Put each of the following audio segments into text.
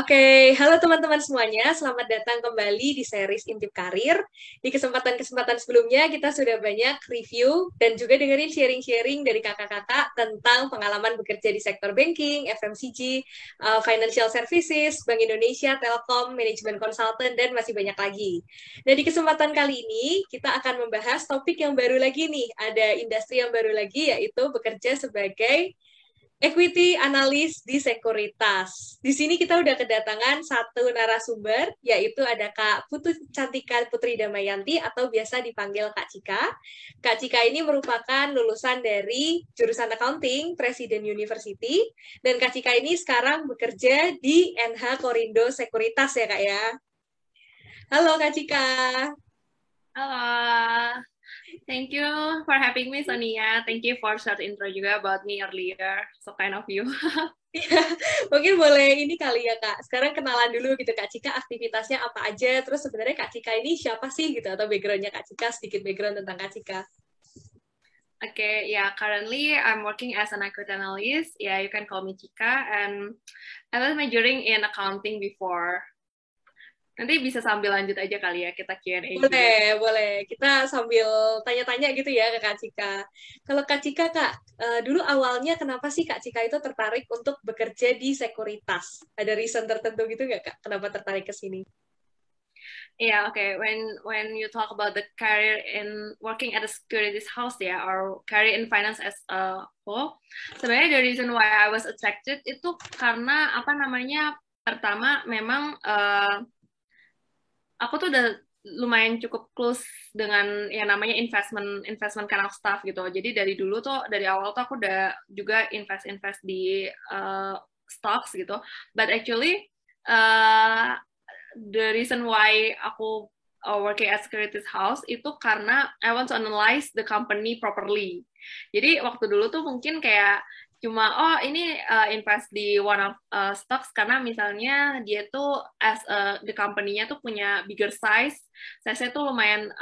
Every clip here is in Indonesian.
Halo teman-teman semuanya, selamat datang kembali di series Intip Karir. Di kesempatan-kesempatan sebelumnya kita sudah banyak review dan juga dengerin sharing-sharing dari kakak-kakak tentang pengalaman bekerja di sektor banking, FMCG, financial services, Bank Indonesia, Telkom, manajemen konsultan, dan masih banyak lagi. Nah, di kesempatan kali ini kita akan membahas topik yang baru lagi nih, ada industri yang baru lagi yaitu bekerja sebagai equity analis di sekuritas. Di sini kita udah kedatangan satu narasumber, yaitu ada Kak Putu Cantika Putri Damayanti atau biasa dipanggil Kak Cika. Kak Cika ini merupakan lulusan dari jurusan accounting Presiden University, dan Kak Cika ini sekarang bekerja di NH Korindo Sekuritas ya Kak ya. Halo Kak Cika. Halo, thank you for having me, Sonia. Thank you for short intro juga about me earlier. So kind of you. Mungkin boleh ini kali ya Kak. Sekarang kenalan dulu gitu Kak Cika, aktivitasnya apa aja. Terus sebenarnya Kak Cika ini siapa sih gitu, atau backgroundnya Kak Cika, sedikit background tentang Kak Cika. Okay, yeah, currently I'm working as an equity analyst. Yeah, you can call me Chika. And I was majoring in accounting before. Nanti bisa sambil lanjut aja kali ya, kita Q&A juga. Boleh, boleh. Kita sambil tanya-tanya gitu ya ke Kak Cika. Kalau Kak Cika, Kak, dulu awalnya kenapa sih Kak Cika itu tertarik untuk bekerja di sekuritas? Ada reason tertentu gitu nggak Kak? Kenapa tertarik ke sini? Yeah, okay. When you talk about the career in working at a securities house ya, or career in finance as a whole, sebenarnya the reason why I was attracted itu karena apa namanya, pertama memang aku tuh udah lumayan cukup close dengan yang namanya investment investment kind of stuff gitu. Jadi dari dulu tuh dari awal tuh aku udah juga invest invest di stocks gitu. But actually uh, the reason why aku working at securities house itu karena I want to analyze the company properly. Jadi waktu dulu tuh mungkin kayak cuma ini invest di one of stocks karena misalnya dia tuh as the company-nya tuh punya bigger size tuh lumayan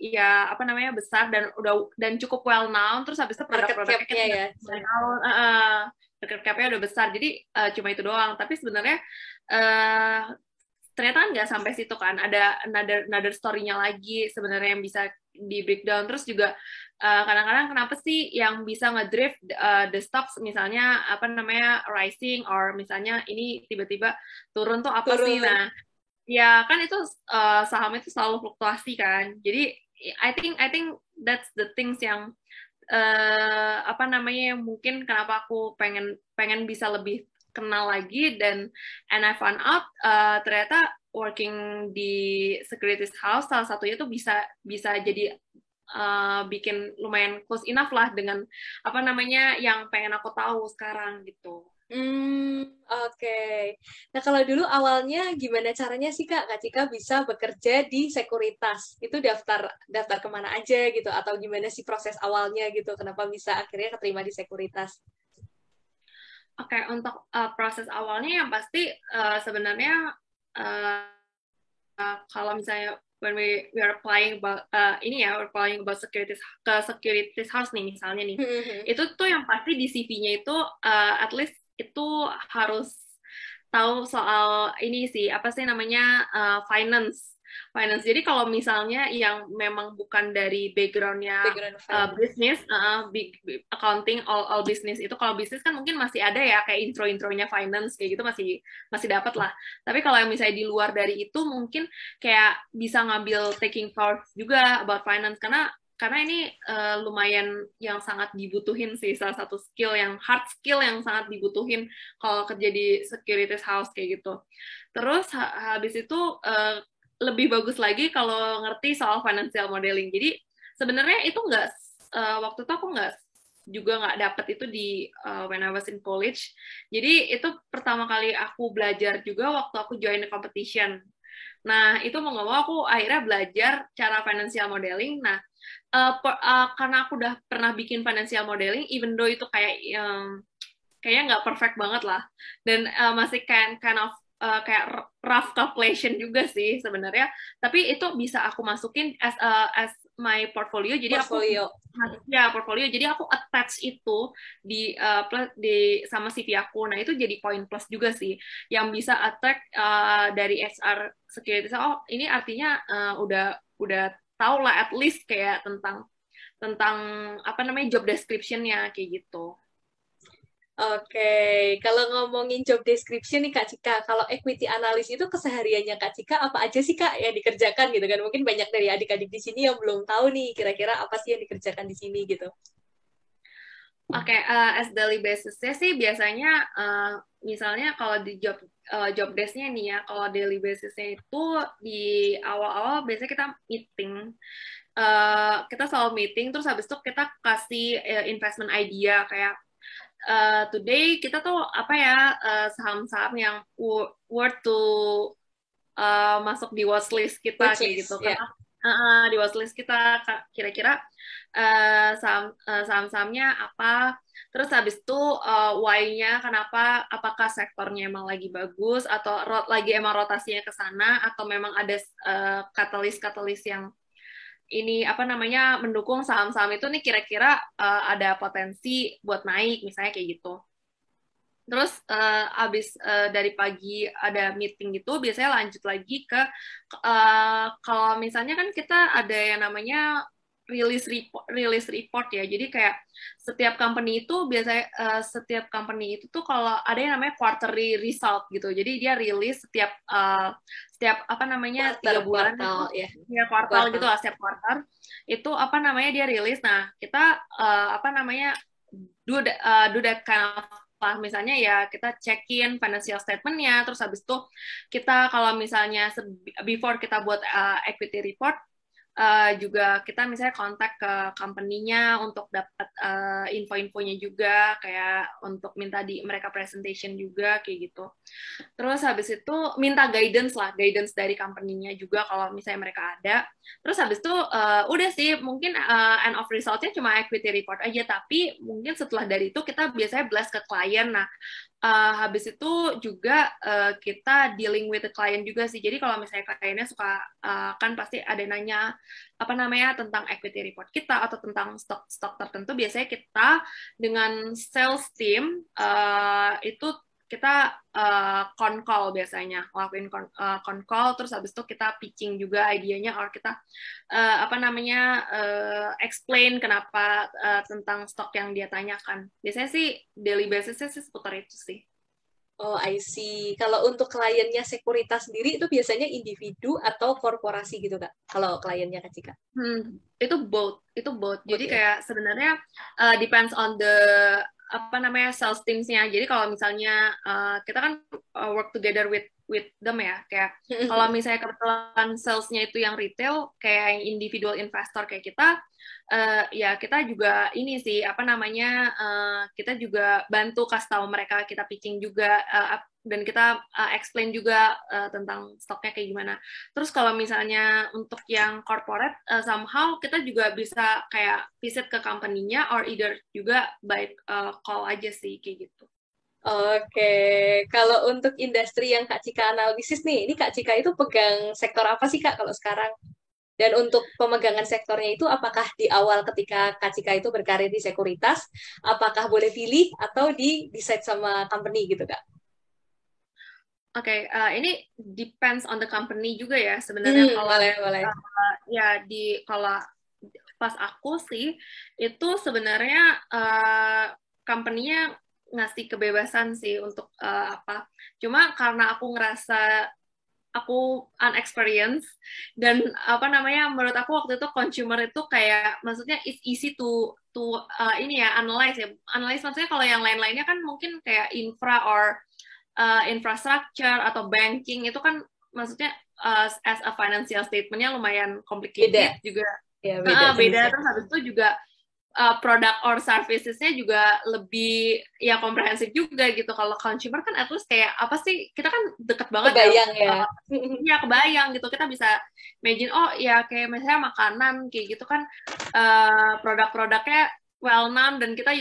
ya apa namanya besar dan cukup well known, terus habis itu Market produk-produknya cap-nya kita udah ya. tahu, market cap-nya udah besar, jadi cuma itu doang, tapi sebenarnya uh, ternyata kan nggak sampai situ kan, ada another story-nya lagi sebenarnya yang bisa di breakdown. Terus juga kadang-kadang kenapa sih yang bisa ngedrift the stocks misalnya apa namanya rising, or misalnya ini tiba-tiba turun tuh apa sih. Turun. Nah ya kan itu saham itu selalu fluktuasi kan, jadi I think that's the things yang apa namanya yang mungkin kenapa aku pengen pengen bisa lebih kenal lagi. Dan and I found out ternyata working di securities house salah satunya tuh bisa bisa jadi bikin lumayan close enough lah dengan apa namanya yang pengen aku tahu sekarang gitu. Oke. Nah, kalau dulu awalnya gimana caranya sih Kak Cika bisa bekerja di sekuritas? Itu daftar daftar kemana aja gitu, atau gimana sih proses awalnya gitu? Kenapa bisa akhirnya keterima di sekuritas? Oke, untuk proses awalnya yang pasti sebenarnya uh, kalau misalnya when we are applying about ini ya, we're applying about securities house nih misalnya nih, itu tuh yang pasti di CV-nya itu at least itu harus tahu soal ini sih, apa sih namanya, finance. Finance. Jadi kalau misalnya yang memang bukan dari backgroundnya Background finance. bisnis, accounting, all business itu, kalau bisnis kan mungkin masih ada ya kayak intro-intronya finance kayak gitu, masih masih dapat lah. Tapi kalau yang misalnya di luar dari itu mungkin kayak bisa ngambil taking course juga about finance, karena ini lumayan yang sangat dibutuhin sih, salah satu skill yang hard skill yang sangat dibutuhin kalau kerja di securities house kayak gitu. Terus habis itu lebih bagus lagi kalau ngerti soal financial modeling. Jadi sebenarnya itu nggak, waktu itu aku nggak dapet itu di when I was in college. Jadi itu pertama kali aku belajar juga waktu aku join the competition. Nah, itu mau nggak mau aku akhirnya belajar cara financial modeling. Nah, karena aku udah pernah bikin financial modeling, even though itu kayak kayaknya nggak perfect banget lah, dan masih kind of kayak rough calculation juga sih sebenarnya, tapi itu bisa aku masukin as my portfolio, jadi aku Portfolio. ya portfolio, jadi aku attach itu di sama CV aku. Nah itu jadi poin plus juga sih, yang bisa attract dari HR security. Oh ini artinya udah tau lah at least kayak tentang apa namanya job description-nya kayak gitu. Oke, kalau ngomongin job description nih Kak Cika, kalau equity analyst itu kesehariannya Kak Cika apa aja sih Kak yang dikerjakan gitu kan? Mungkin banyak dari adik-adik di sini yang belum tahu nih kira-kira apa sih yang dikerjakan di sini gitu. Oke, as daily basis-nya sih biasanya misalnya kalau di job desk-nya nih ya, kalau daily basis-nya itu di awal-awal biasanya kita meeting. Kita selalu meeting, terus habis itu kita kasih investment idea kayak today kita tuh apa ya saham-saham yang worth to masuk di watchlist kita kayak gitu. Watchlist, ya. Karena di watchlist kita kira-kira saham-sahamnya apa, terus habis itu why-nya kenapa, apakah sektornya emang lagi bagus atau lagi emang rotasinya ke sana, atau memang ada katalis-katalis yang ini apa namanya mendukung saham-saham itu nih kira-kira ada potensi buat naik misalnya kayak gitu. Terus abis dari pagi ada meeting gitu, biasanya lanjut lagi ke kalau misalnya kan kita ada yang namanya release report ya. Jadi kayak setiap company itu biasanya setiap company itu tuh kalau ada yang namanya quarterly result gitu. Jadi dia rilis setiap apa namanya 3 bulan Kuartal, itu ya. ya kuartal Kuartal. gitu lah, setiap kuartal itu apa namanya dia rilis. Nah kita apa namanya do that kind of misalnya ya kita check-in financial statement-nya, terus habis itu kita kalau misalnya before kita buat equity report juga kita misalnya kontak ke company-nya untuk dapat info-infonya juga, kayak untuk minta di mereka presentation juga kayak gitu. Terus habis itu minta guidance dari company-nya juga kalau misalnya mereka ada. Terus habis itu udah sih mungkin end of result-nya cuma equity report aja, tapi mungkin setelah dari itu kita biasanya blast ke klien. Nah, habis itu juga kita dealing with the client juga sih. Jadi kalau misalnya kliennya suka kan pasti ada nanya apa namanya tentang equity report kita atau tentang stok tertentu, biasanya kita dengan sales team itu kita con call biasanya, ngelakuin con call, terus habis itu kita pitching juga idenya, or kita apa namanya explain kenapa tentang stok yang dia tanyakan. Biasanya sih daily basis-nya sih seputar itu sih. Oh, I see. Kalau untuk kliennya sekuritas sendiri itu biasanya individu atau korporasi gitu Kak? Kalau kliennya Kak Cika? Itu both. Jadi Oke. kayak sebenarnya depends on the apa namanya sales teams-nya. Jadi kalau misalnya kita kan work together with them ya. Kayak kalau misalnya kebetulan sales-nya itu yang retail, kayak yang individual investor kayak kita, ya kita juga ini sih apa namanya kita juga bantu kasih tahu mereka, kita pitching juga dan kita explain juga tentang stoknya kayak gimana. Terus kalau misalnya untuk yang corporate, somehow kita juga bisa kayak visit ke company-nya, or either juga by call aja sih kayak gitu. Oke, kalau untuk industri yang Kak Cika analisis nih, ini Kak Cika itu pegang sektor apa sih Kak kalau sekarang? Dan untuk pemegangan sektornya itu apakah di awal ketika Kak Cika itu berkarir di sekuritas, apakah boleh pilih atau di decide sama company gitu Kak? Oke, ini depends on the company juga ya sebenarnya. Kalau Boleh, boleh. ya kalau pas aku sih itu sebenarnya company-nya ngasih kebebasan sih untuk apa. Cuma karena aku ngerasa aku unexperienced, dan apa namanya menurut aku waktu itu consumer itu kayak maksudnya it's easy to ini ya analyze maksudnya. Kalau yang lain-lainnya kan mungkin kayak infra or infrastructure atau banking itu kan maksudnya as a financial statement-nya lumayan Beda. complicated juga. Ya, beda Beda. jenisnya. Terus habis itu juga product or services-nya juga lebih ya komprehensif juga gitu. Kalau consumer kan at least kayak apa sih, kita kan deket banget ya. Kebayang ya. Ya kebayang gitu, kita bisa imagine oh ya kayak misalnya makanan kayak gitu kan produk-produknya well known, dan kita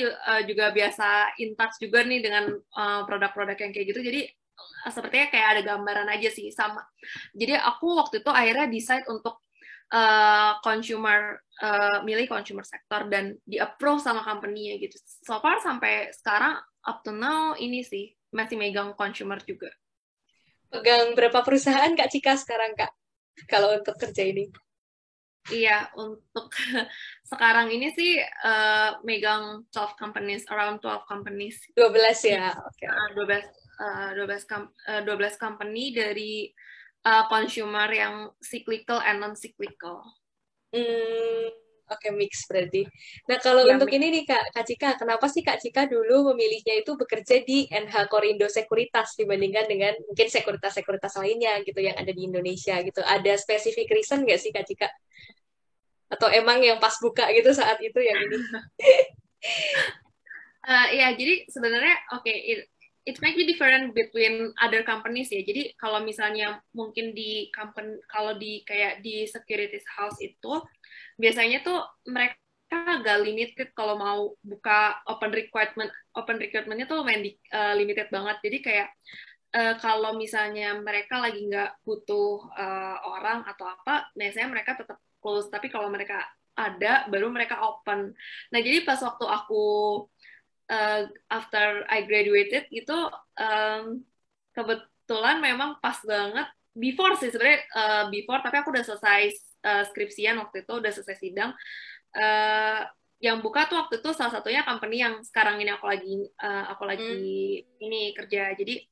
juga biasa in touch juga nih dengan produk-produk yang kayak gitu. Jadi sepertinya kayak ada gambaran aja sih sama. Jadi aku waktu itu akhirnya decide untuk milih consumer sector dan di approve sama company-nya gitu. So far sampai sekarang up to now ini sih masih megang consumer juga. Pegang berapa perusahaan Kak Cika sekarang Kak? Kalau untuk kerja ini? Iya, untuk sekarang ini sih megang 12 companies, around 12 companies. 12 ya, oke. 12 company dari consumer yang cyclical and non-cyclical. Oke, mix berarti. Nah, kalau Ya, untuk ini nih Kak Cika, kenapa sih Kak Cika dulu memilihnya itu bekerja di NH Korindo Sekuritas dibandingkan dengan mungkin sekuritas-sekuritas lainnya gitu yang ada di Indonesia gitu? Ada spesifik reason nggak sih Kak Cika? Atau emang yang pas buka gitu saat itu yang ini? Ya, jadi sebenarnya it might be different between other companies ya. Jadi kalau misalnya mungkin di company, kalau di kayak di securities house itu biasanya tuh mereka agak limited kalau mau buka open recruitmentnya tuh lumayan limited banget. Jadi kayak kalau misalnya mereka lagi nggak butuh orang atau apa, biasanya mereka tetap close. Tapi kalau mereka ada, baru mereka open. Nah, jadi pas waktu aku after I graduated gitu, kebetulan memang pas banget before sih sebenarnya before, tapi aku udah selesai skripsian waktu itu, udah selesai sidang. Uh, yang buka tuh waktu itu salah satunya company yang sekarang ini aku lagi ini kerja. Jadi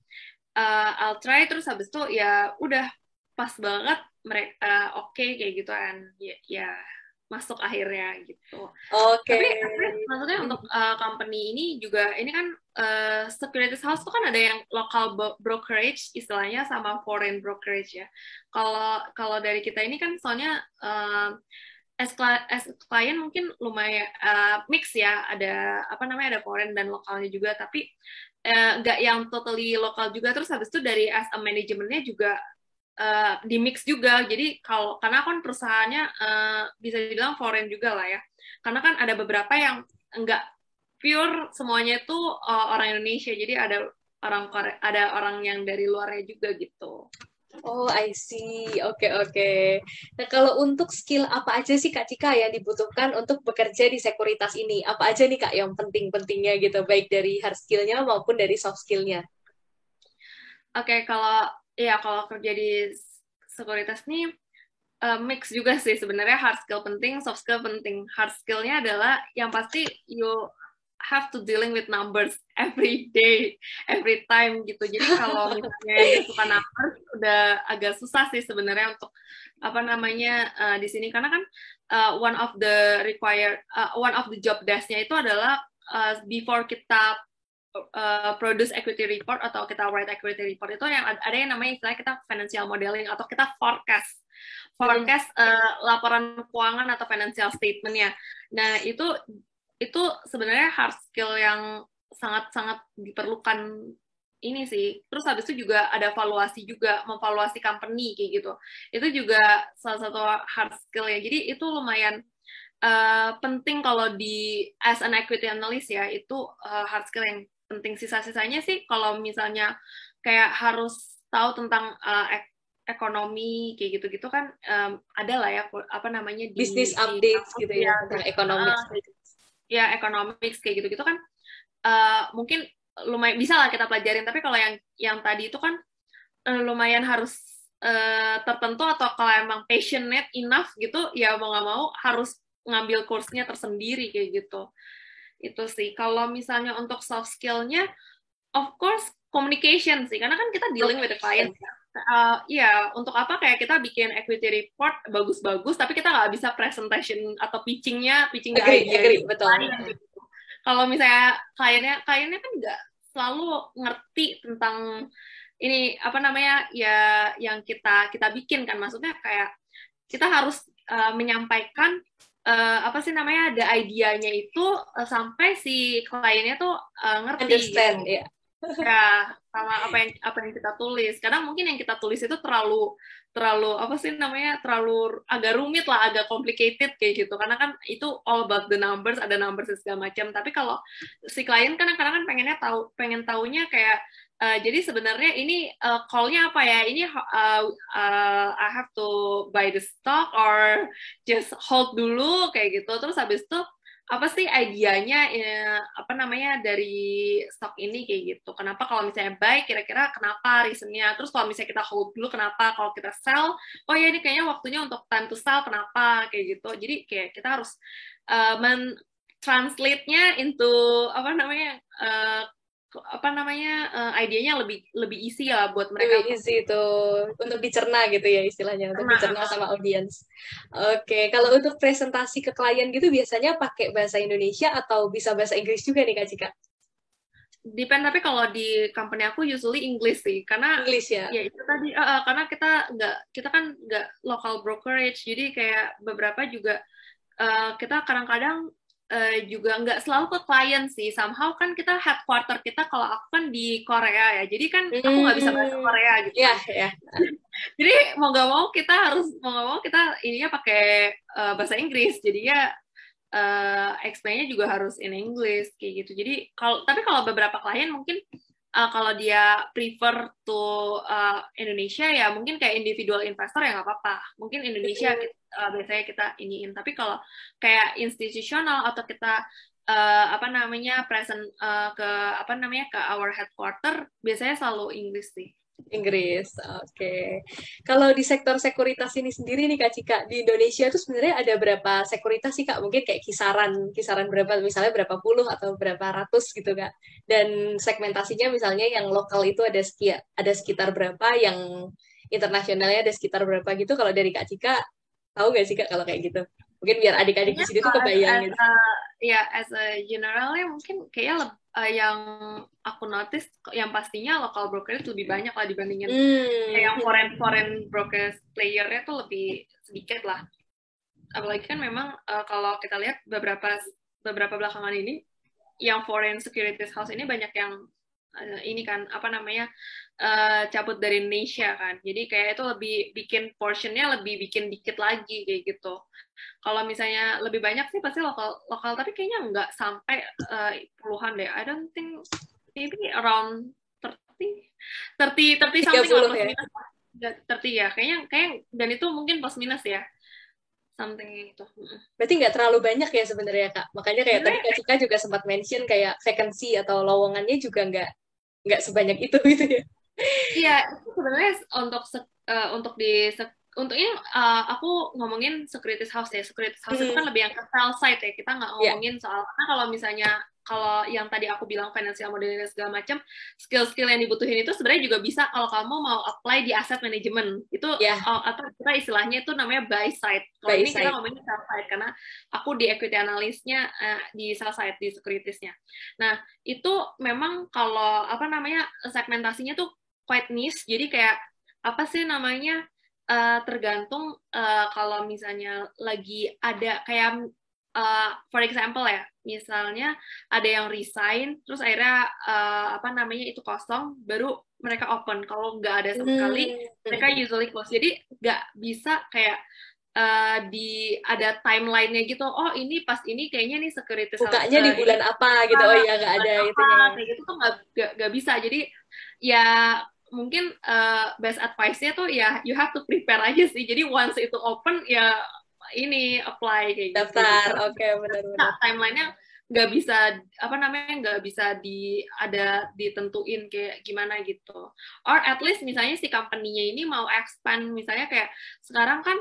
I'll try, terus habis itu ya udah pas banget mereka oke kayak gitu kan ya masuk akhirnya gitu. Oke. Tapi maksudnya untuk company ini juga ini kan securities house tuh kan ada yang local brokerage istilahnya sama foreign brokerage ya. Kalau kalau dari kita ini kan soalnya as client mungkin lumayan mix ya, ada apa namanya, ada foreign dan lokalnya juga, tapi nggak yang totally lokal juga. Terus habis itu dari as a manajemennya juga di mix juga. Jadi kalau karena kan perusahaannya bisa dibilang foreign juga lah ya. Karena kan ada beberapa yang nggak pure semuanya itu orang Indonesia. Jadi ada ada orang yang dari luarnya juga gitu. Oh, I see. Oke, oke. Nah, kalau untuk skill apa aja sih Kak Cika yang dibutuhkan untuk bekerja di sekuritas ini? Apa aja nih Kak yang penting-pentingnya gitu, baik dari hard skill-nya maupun dari soft skill-nya? Oke, kalau kerja di sekuritas nih mix juga sih sebenarnya, hard skill penting, soft skill penting. Hard skillnya adalah yang pasti you have to dealing with numbers every day, every time gitu. Jadi kalau misalnya nggak suka numbers, udah agak susah sih sebenarnya untuk apa namanya di sini, karena kan one of the job desk-nya itu adalah before kita produce equity report atau kita write equity report itu yang ada yang namanya istilah kita financial modeling atau kita forecast laporan keuangan atau financial statement-nya. Nah, itu sebenarnya hard skill yang sangat-sangat diperlukan ini sih. Terus habis itu juga ada valuasi juga, memvaluasi company kayak gitu. Itu juga salah satu hard skill ya. Jadi itu lumayan penting kalau di as an equity analyst ya, itu hard skill yang penting. Sisa-sisanya sih kalau misalnya kayak harus tahu tentang ekonomi kayak gitu-gitu kan ada lah ya apa namanya Business updates gitu ya tentang ekonomi. Ya economics kayak gitu-gitu kan mungkin lumayan bisa lah kita pelajarin, tapi kalau yang tadi itu kan lumayan harus tertentu, atau kalau emang passionate enough gitu ya mau nggak mau harus ngambil kursnya tersendiri kayak gitu. Itu sih. Kalau misalnya untuk soft skill-nya, of course communication sih, karena kan kita dealing with the client ya. Ya, untuk apa kayak kita bikin equity report bagus-bagus, tapi kita nggak bisa presentation atau pitching the idea. Betul. Kalau misalnya kliennya kan nggak selalu ngerti tentang ini apa namanya ya yang kita bikin kan, maksudnya kayak kita harus menyampaikan apa sih namanya ada idenya itu sampai si kliennya tuh ngerti. Understand, gitu. Ya. Ya, sama apa yang kita tulis. Kadang mungkin yang kita tulis itu terlalu apa sih namanya, terlalu agak rumit lah, agak complicated kayak gitu. Karena kan itu all about the numbers, ada numbers segala macam. Tapi kalau si klien kan kadang-kadang pengen taunya kayak Jadi sebenarnya ini call-nya apa ya? Ini I have to buy the stock or just hold dulu kayak gitu. Terus habis itu apa sih idenya apa namanya dari stok ini kayak gitu. Kenapa kalau misalnya buy kira-kira kenapa reasonnya. Terus kalau misalnya kita hold dulu kenapa. Kalau kita sell, oh ya ini kayaknya waktunya untuk time to sell kenapa kayak gitu. Jadi kayak kita harus translate-nya into apa namanya idenya lebih lebih easy lah buat mereka Lebih easy itu untuk dicerna gitu ya istilahnya, untuk karena dicerna sama audiens. Oke, kalau untuk presentasi ke klien gitu biasanya pakai bahasa Indonesia atau bisa bahasa Inggris juga nih Kak Cika? depend, tapi kalau di company aku usually English sih karena English ya? ya itu tadi karena kita kan nggak local brokerage, jadi kayak beberapa juga kita kadang-kadang juga nggak selalu ke klien sih. Somehow kan kita headquarter kita kalau aku kan di Korea ya, jadi kan aku nggak bisa bahasa Hmm, Korea gitu ya, kan. ya. Jadi mau nggak mau kita ininya pakai bahasa Inggris. Jadi ya explain-nya juga harus in English kayak gitu. Jadi tapi kalau beberapa klien mungkin kalau dia prefer to Indonesia ya mungkin kayak individual investor ya nggak apa-apa. Mungkin Indonesia biasanya kita iniin. Tapi kalau kayak institusional atau kita apa namanya present ke apa namanya ke our headquarter biasanya selalu English sih. Inggris, oke. Kalau di sektor sekuritas ini sendiri nih Kak Cika, di Indonesia itu sebenarnya ada berapa sekuritas sih Kak? Mungkin kayak kisaran berapa, misalnya berapa puluh atau berapa ratus gitu Kak. Dan segmentasinya misalnya yang lokal itu ada sekitar berapa, yang internasionalnya ada sekitar berapa gitu. Kalau dari Kak Cika, tahu nggak sih Kak kalau kayak gitu? Mungkin biar adik-adik di Kayaknya sini tuh kebayang gitu. ya as a generalnya mungkin kayaknya yang aku notice yang pastinya local broker itu lebih banyak lah dibandingin kayak yang Hmm, foreign broker playernya tuh lebih sedikit lah. Apalagi kan memang kalau kita lihat beberapa belakangan ini yang foreign securities house ini banyak yang ini kan apa namanya cabut dari Indonesia kan. Jadi kayak itu lebih bikin portionnya lebih bikin dikit lagi kayak gitu. Kalau misalnya lebih banyak sih pasti lokal lokal, tapi kayaknya nggak sampai puluhan deh. I don't think, maybe around 30 something lah 30 plus ya. minus. 30 ya kayaknya dan itu mungkin plus minus ya something itu. Berarti nggak terlalu banyak ya sebenarnya Kak. Makanya kayak tadi Sebenarnya Kak Cika juga sempat mention kayak vacancy atau lowongannya juga nggak sebanyak itu gitu ya. iya, itu sebenarnya untuk untuk ini aku ngomongin securities house ya. Securities house itu Hmm, kan lebih yang ke sell side ya. Kita nggak ya, ngomongin soal karena kalau misalnya kalau yang tadi aku bilang financial modeling dan segala macam, skill-skill yang dibutuhin itu sebenarnya juga bisa kalau kamu mau apply di asset management. Itu ya, atau kita istilahnya itu namanya buy side. Kalau by ini kita side. ngomongin sell side karena aku di equity analystnya di sell side di securitiesnya. Nah, itu memang kalau apa namanya segmentasinya tuh quite niche. Jadi kayak apa sih namanya tergantung kalau misalnya lagi ada kayak for example ya, misalnya ada yang resign, terus akhirnya apa namanya itu kosong, baru mereka open. Kalau nggak ada sama sekali, mereka Hmm, usually close. Jadi nggak bisa kayak ada timelinenya gitu. Oh ini pas ini kayaknya nih security bukanya di ini bulan apa gitu. Oh iya nggak bulan ada apa itunya. kayak gitu tuh nggak bisa. Jadi ya mungkin best advice-nya tuh ya you have to prepare aja sih. Jadi once itu open ya ini apply kayak gitu. Jadi Daftar, karena oke benar-benar. nah, timelinenya nggak bisa apa namanya nggak bisa ada ditentuin kayak gimana gitu. Or at least misalnya si company-nya ini mau expand misalnya kayak sekarang kan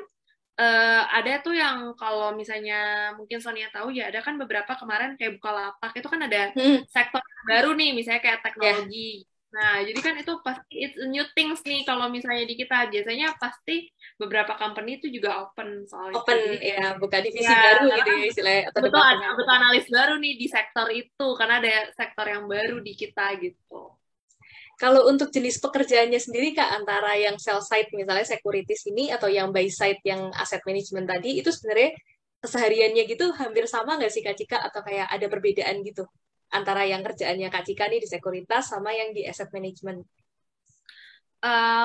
ada tuh yang kalau misalnya mungkin Sonia tahu ya ada kan beberapa kemarin kayak Bukalapak itu kan ada Hmm, sektor baru nih misalnya kayak ya, teknologi. Nah, jadi kan itu pasti it's a new things nih kalau misalnya di kita biasanya pasti beberapa company itu juga open soal itu. open Jadi kayak ya, buka divisi ya baru karena gitu kan ya istilahnya atau betul departemen. betul analis baru nih di sektor itu karena ada sektor yang baru di kita gitu. Kalau untuk jenis pekerjaannya sendiri Kak, antara yang sell side misalnya securities ini atau yang buy side yang asset management tadi, itu sebenarnya kesehariannya gitu hampir sama nggak sih Kak Cika? Atau kayak ada perbedaan gitu? Antara yang kerjaannya Kak Cika nih di sekuritas sama yang di asset management.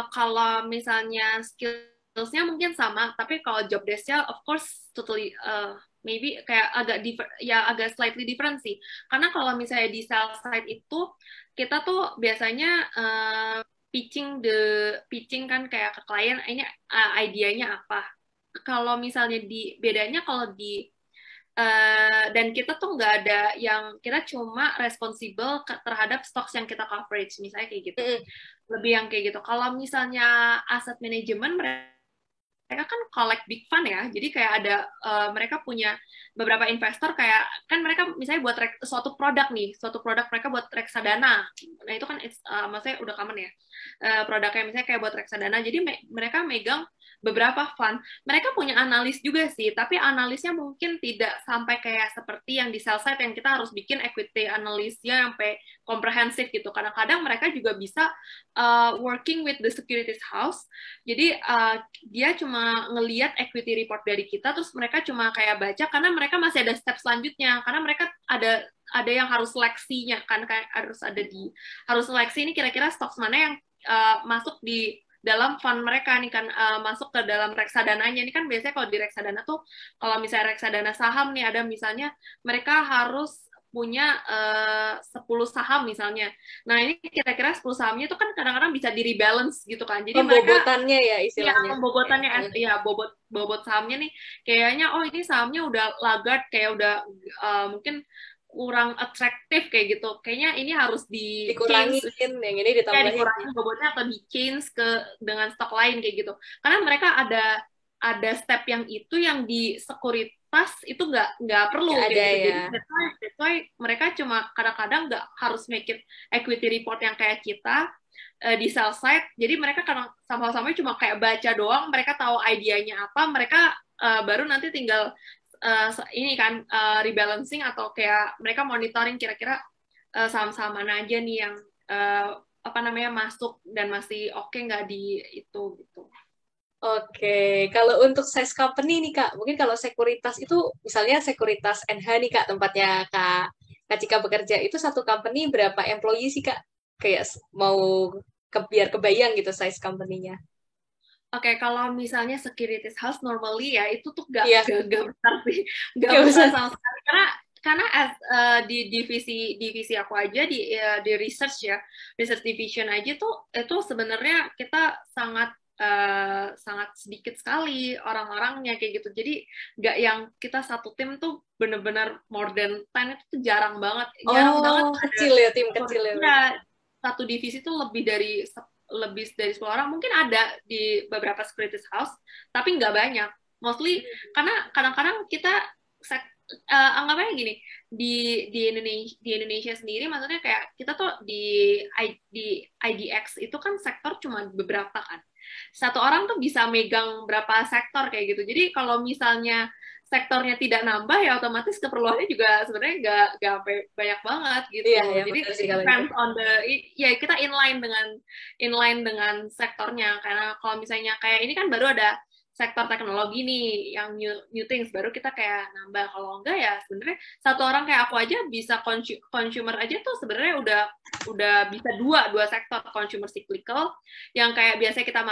Kalau misalnya skillsnya mungkin sama, tapi kalau job desk-nya of course totally maybe kayak agak slightly different sih. Karena kalau misalnya di sell side itu kita tuh biasanya pitching kan kayak ke klien ini idenya apa. Kalau misalnya bedanya kalau di dan kita tuh nggak ada yang kita cuma responsible terhadap stocks yang kita coverage misalnya kayak gitu, lebih yang kayak gitu. Kalau misalnya asset management mereka kan collect big fund ya, jadi kayak ada mereka punya beberapa investor kayak kan mereka misalnya buat suatu produk mereka buat reksadana, nah itu kan maksudnya udah common ya, produknya misalnya kayak buat reksadana, jadi mereka megang beberapa fund, mereka punya analis juga sih, tapi analisnya mungkin tidak sampai kayak seperti yang di sell side yang kita harus bikin equity analisnya sampai komprehensif gitu. Kadang-kadang mereka juga bisa working with the securities house, jadi dia cuma ngeliat equity report dari kita, terus mereka cuma kayak baca, karena mereka masih ada step selanjutnya, karena mereka ada yang harus seleksinya kan, kayak harus seleksi ini kira-kira stocks mana yang masuk di dalam fund mereka nih kan, masuk ke dalam reksadananya. Ini kan biasanya kalau di reksadana tuh, kalau misalnya reksadana saham nih ada misalnya mereka harus punya 10 saham misalnya. Nah, ini kira-kira 10 sahamnya itu kan kadang-kadang bisa di rebalance gitu kan. Jadi pembobotannya ya istilahnya. Ya, pembobotannya ya bobot sahamnya nih kayaknya ini sahamnya udah laggard, kayak udah mungkin kurang atraktif kayak gitu. Kayaknya ini harus dikurangin, yang ini ditambahin. Ya, dikurangin bobotnya atau di-change dengan stok lain kayak gitu. Karena mereka ada step yang di sekuritas itu nggak perlu kayak gitu. Ya. Jadi that's why mereka cuma kadang-kadang nggak harus make it equity report yang kayak kita di sell side. Jadi mereka kadang sama-sama cuma kayak baca doang, mereka tahu idenya apa, mereka baru nanti tinggal ini kan rebalancing atau kayak mereka monitoring kira-kira saham-saham mana aja nih yang masuk dan masih oke nggak di itu gitu. Oke, kalau untuk size company nih Kak, mungkin kalau sekuritas itu misalnya sekuritas NH nih Kak, tempatnya Kak Cika bekerja, itu satu company berapa employee sih Kak? Kayak mau biar kebayang gitu size company-nya. Oke, kalau misalnya securities house normally ya itu tuh gak besar sih, gak Gak besar besar. sama sekali, karena di divisi aku aja di research ya, research division aja tuh itu sebenarnya kita sangat sedikit sekali orang-orangnya kayak gitu. Jadi nggak yang kita satu tim tuh bener-bener more than 10 itu tuh jarang banget kecil ya, tim kecil ya. Ya, satu divisi tuh lebih dari 10 orang, mungkin ada di beberapa securities house, tapi nggak banyak. Mostly karena kadang-kadang kita anggapnya gini, di Indonesia sendiri, maksudnya kayak kita tuh di IDX itu kan sektor cuma beberapa kan. Satu orang tuh bisa megang berapa sektor kayak gitu. Jadi kalau misalnya sektornya tidak nambah ya otomatis keperluannya juga sebenarnya nggak banyak banget gitu. Iya, ya, jadi depends on ya kita inline dengan sektornya, karena kalau misalnya kayak ini kan baru ada sektor teknologi nih yang new things, baru kita kayak nambah. Kalau enggak ya sebenarnya satu orang kayak aku aja bisa consumer aja tuh sebenarnya udah bisa dua sektor, consumer cyclical yang kayak biasa kita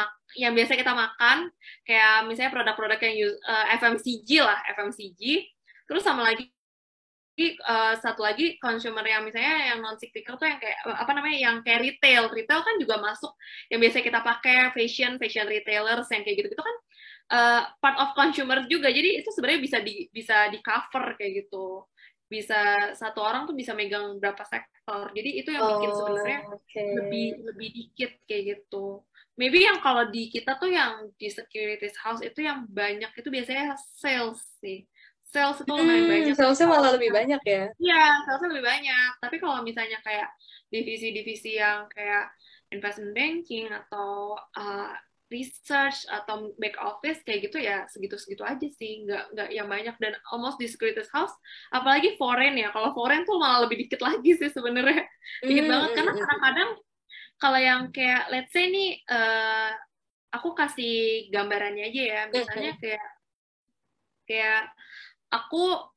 makan, kayak misalnya produk-produk yang FMCG lah, terus sama lagi satu lagi consumer yang misalnya yang non cyclical tuh yang kayak yang kayak retail kan juga masuk, yang biasa kita pakai fashion retailers yang kayak gitu kan part of consumer juga. Jadi itu sebenarnya bisa di cover kayak gitu, bisa satu orang tuh bisa megang berapa sektor. Jadi itu yang bikin sebenarnya lebih dikit kayak gitu. Maybe yang kalau di kita tuh yang di securities house itu yang banyak itu biasanya sales sih. Sales itu lumayan banyak. Salesnya malah lebih banyak ya? Iya, salesnya lebih banyak. Tapi kalau misalnya kayak divisi-divisi yang kayak investment banking atau research atau back office kayak gitu ya segitu-segitu aja sih, nggak yang banyak. Dan almost di securities house, apalagi foreign ya, kalau foreign tuh malah lebih dikit lagi sih sebenarnya, dikit banget. Karena kadang-kadang kalau yang kayak let's say nih aku kasih gambarannya aja ya, misalnya kayak aku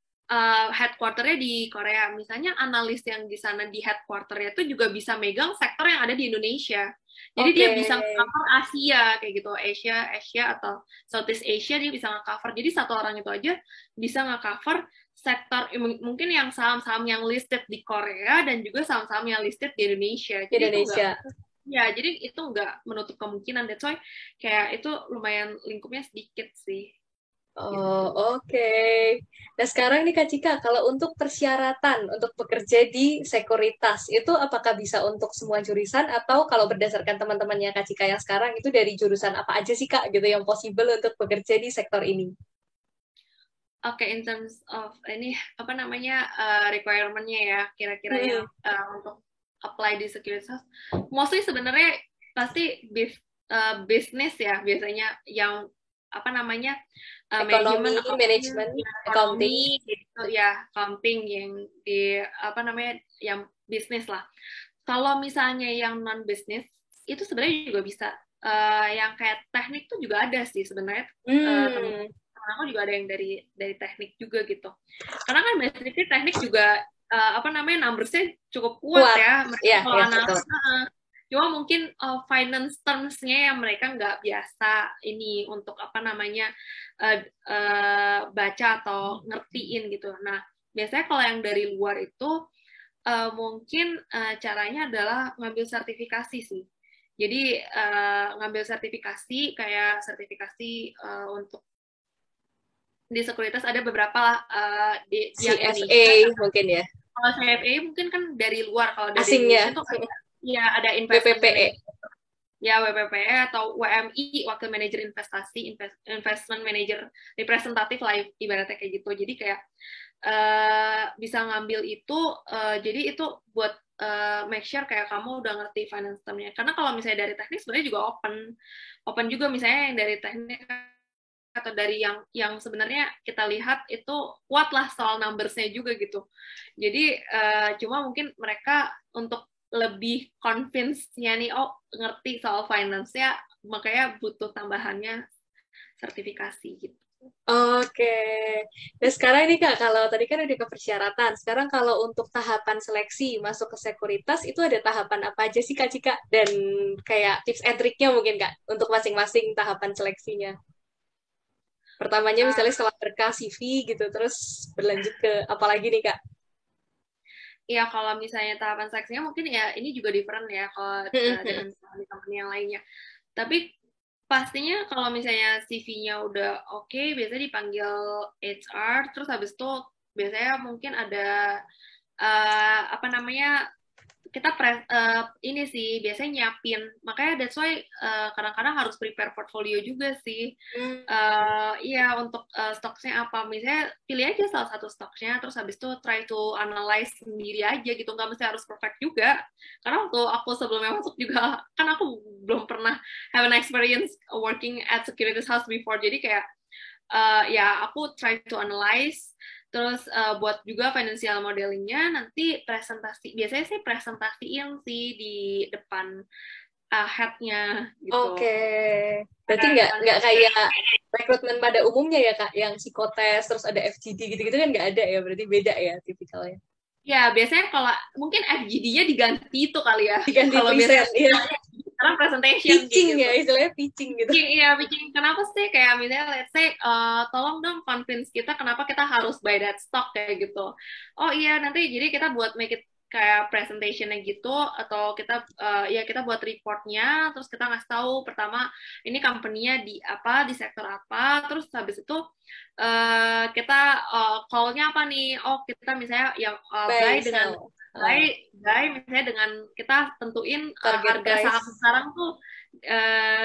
headquarter-nya di Korea. Misalnya analis yang di sana di headquarter-nya itu juga bisa megang sektor yang ada di Indonesia. Jadi Oke. dia bisa cover Asia kayak gitu, Asia atau Southeast Asia dia bisa nge-cover. Jadi satu orang itu aja bisa nge-cover sektor mungkin yang saham-saham yang listed di Korea dan juga saham-saham yang listed di Indonesia. Jadi itu enggak, Indonesia. ya jadi itu nggak menutup kemungkinan. That's why kayak itu lumayan lingkupnya sedikit sih. Oh, oke. Nah, sekarang nih Kak Cika, kalau untuk persyaratan untuk bekerja di sekuritas, itu apakah bisa untuk semua jurusan atau kalau berdasarkan teman-temannya Kak Cika yang sekarang itu dari jurusan apa aja sih Kak gitu yang possible untuk bekerja di sektor ini? Oke, in terms of ini apa namanya requirement-nya ya, kira-kira yang untuk apply di sekuritas, mostly sebenarnya pasti bisnis ya biasanya yang apa namanya Ekonomi, manajemen accounting, manajemen, ya, accounting. ekonomi gitu ya, accounting yang di apa namanya yang bisnis lah. Kalau misalnya yang non bisnis itu sebenarnya juga bisa. Yang kayak teknik tuh juga ada sih sebenarnya. Teman Hmm, aku juga ada yang dari teknik juga gitu. Karena kan basically teknik juga apa namanya numbers-nya cukup kuat kuat. ya. Mereka Ya, kalau ya betul. analis cuma mungkin finance terms-nya yang mereka nggak biasa ini untuk apa namanya baca atau ngertiin gitu. Nah, biasanya kalau yang dari luar itu mungkin caranya adalah ngambil sertifikasi sih. Jadi ngambil sertifikasi kayak sertifikasi untuk di sekuritas ada beberapa di yang Indonesia. CFA mungkin ya, Kalau CFA mungkin kan dari luar, kalau dari Indonesia asingnya, tuh ya ada investment BPPE. manager, ya WPPE atau WMI, wakil manajer investasi, investment manager representatif lah ibaratnya kayak gitu. Jadi kayak bisa ngambil itu, jadi itu buat make sure kayak kamu udah ngerti finance term-nya. Karena kalau misalnya dari teknik sebenarnya juga open juga, misalnya yang dari teknik atau dari yang sebenarnya kita lihat itu kuat lah soal numbers-nya juga gitu. Jadi cuma mungkin mereka untuk lebih convince-nya nih, oh ngerti soal finance-nya, makanya butuh tambahannya sertifikasi gitu. Oke. Nah sekarang nih Kak, kalau tadi kan udah ke persyaratan, sekarang kalau untuk tahapan seleksi masuk ke sekuritas, itu ada tahapan apa aja sih Kak Cika? Dan kayak tips and triknya mungkin Kak, untuk masing-masing tahapan seleksinya. Pertamanya misalnya setelah berkas CV gitu, terus berlanjut ke apa lagi nih Kak? Ya kalau misalnya tahapan seleksinya mungkin ya ini juga different ya kalau dengan company yang lainnya. Tapi pastinya kalau misalnya CV-nya udah oke, biasanya dipanggil HR, terus habis itu biasanya mungkin ada apa namanya kita ini sih biasanya nyiapin, makanya that's why kadang-kadang harus prepare portfolio juga sih. Iya untuk stoknya apa, misalnya pilih aja salah satu stoknya, terus habis itu try to analyze sendiri aja gitu, nggak mesti harus perfect juga. Karena waktu aku sebelumnya masuk juga kan aku belum pernah have an experience working at securities house before, jadi kayak ya aku try to analyze, terus buat juga financial modelingnya, nanti presentasi, biasanya sih presentasiin sih di depan head-nya gitu. Oke. Berarti Ada nggak kayak rekrutmen pada umumnya ya Kak, yang psikotes terus ada FGD gitu-gitu kan nggak ada ya, berarti beda ya tipikalnya. ya biasanya kalau mungkin FGD-nya diganti itu kali ya. Diganti Kalau present, biasanya ya. sekarang presentation Pitching gitu. ya, istilahnya pitching gitu. Iya, pitching. Kenapa sih kayak misalnya let's say tolong dong convince kita kenapa kita harus buy that stock kayak gitu. Oh iya, nanti jadi kita buat make it kayak presentationnya gitu, atau kita ya kita buat reportnya, terus kita ngasih tahu pertama ini company-nya di apa, di sektor apa, terus habis itu kita call-nya apa nih? Oh, kita misalnya yang buy Buy, dengan sell. buy misalnya dengan kita tentuin Target harga saham price. sekarang tuh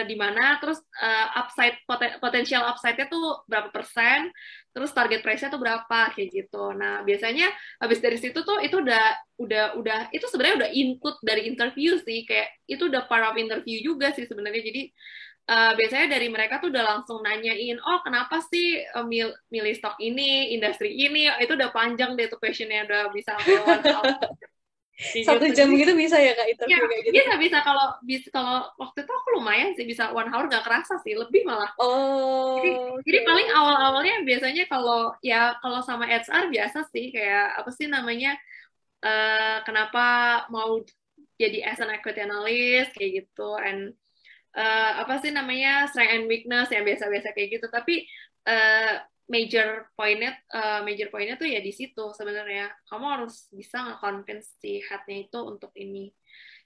di mana, terus upside potensial upside-nya tuh berapa persen, terus target price-nya tuh berapa kayak gitu. Nah, biasanya habis dari situ tuh itu udah itu sebenarnya udah input dari interview sih, kayak itu udah part of interview juga sih sebenarnya. Jadi biasanya dari mereka tuh udah langsung nanyain, oh kenapa sih milih stok ini, industri ini, itu udah panjang deh tuh questionnya, udah bisa sampai 1 hour. kayak 1 jam gitu. gitu bisa ya Kak Ya, interview kayak gitu? bisa kalau waktu itu aku lumayan sih bisa 1 hour nggak kerasa sih, lebih malah. Jadi Oh, jadi oke. paling awal-awalnya biasanya kalau sama HR biasa sih kayak apa sih namanya kenapa mau jadi as an equity analyst kayak gitu and apa sih namanya strength and weakness yang biasa-biasa kayak gitu tapi uh, major pointnya tuh ya di situ sebenarnya kamu harus bisa nge-convince si headnya itu untuk ini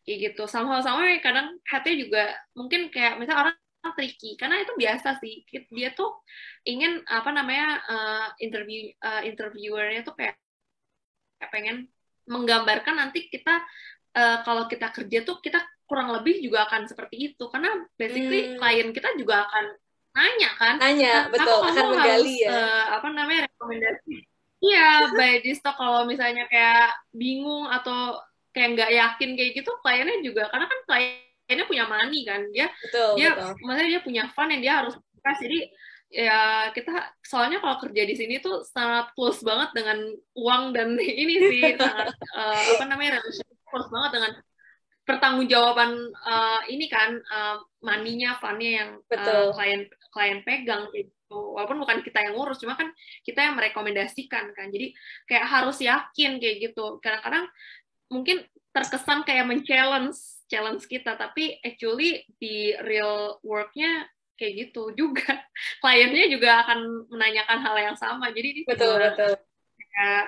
kayak gitu sama-sama kadang headnya juga mungkin kayak misal orang tricky karena itu biasa sih dia tuh ingin apa namanya interviewernya tuh kayak pengen menggambarkan nanti kita kalau kita kerja tuh kita kurang lebih juga akan seperti itu karena basically Hmm, klien kita juga akan nanya kan nanya, kenapa betul, kamu akan harus menggali ya. apa namanya rekomendasi iya by this talk kalau misalnya kayak bingung atau kayak nggak yakin kayak gitu kliennya juga karena kan kliennya punya money kan dia Betul, dia betul. maksudnya dia punya fund yang dia harus kasih jadi ya kita soalnya kalau kerja di sini tuh sangat close banget dengan uang dan ini sih sangat apa namanya relationship close banget dengan pertanggungjawaban ini kan money-nya, fund-nya yang Betul. klien klien pegang gitu. Walaupun bukan kita yang ngurus, cuma kan kita yang merekomendasikan kan. Jadi kayak harus yakin kayak gitu. Kadang-kadang mungkin terkesan kayak challenge kita, tapi actually di real work-nya kayak gitu juga. Kliennya juga akan menanyakan hal yang sama. Jadi ini Betul, cuma betul. kayak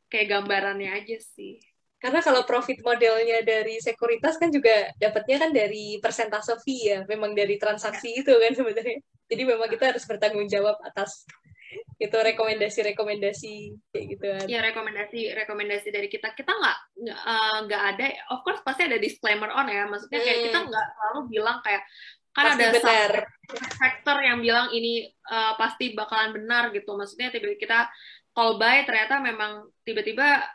kayak gambarannya aja sih. Karena kalau Gitu. profit modelnya dari sekuritas kan juga dapatnya kan dari persentase fee ya, memang dari Ya. transaksi itu kan sebenarnya. Jadi memang kita harus bertanggung jawab atas itu rekomendasi-rekomendasi kayak gitu kan. Ya rekomendasi dari kita nggak ada of course pasti ada disclaimer on ya maksudnya kayak kita Hmm, nggak selalu bilang kayak kan pasti ada benar. factor yang bilang ini pasti bakalan benar gitu maksudnya tiba-tiba kita call by ternyata memang tiba-tiba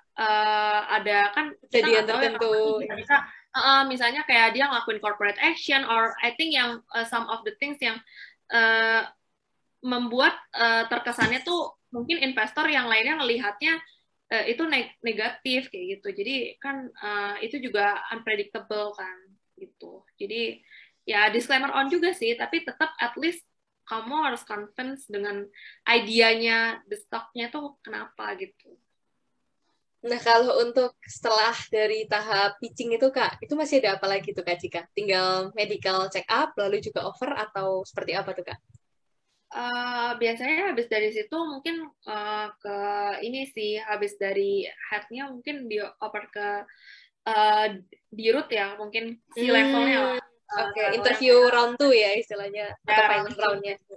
ada kan kita Kejadian nggak tahu ya tertentu. kapan bisa misalnya kayak dia ngelakuin corporate action or I think yang some of the things yang uh, membuat terkesannya tuh mungkin investor yang lainnya melihatnya itu negatif kayak gitu. Jadi kan itu juga unpredictable kan gitu. Jadi ya disclaimer on juga sih, tapi tetap at least kamu harus convince dengan idenya the stocknya tuh kenapa gitu. Nah, kalau untuk setelah dari tahap pitching itu, Kak, itu masih ada apa lagi tuh, Kak, Cika? Tinggal medical check up, lalu juga offer, atau seperti apa tuh, Kak? Biasanya habis dari situ mungkin ke ini sih habis dari headnya mungkin dioper ke uh, dirut ya mungkin si levelnya Hmm, lah oke. levelnya Interview round 2 ya istilahnya, ya atau final round two roundnya. gitu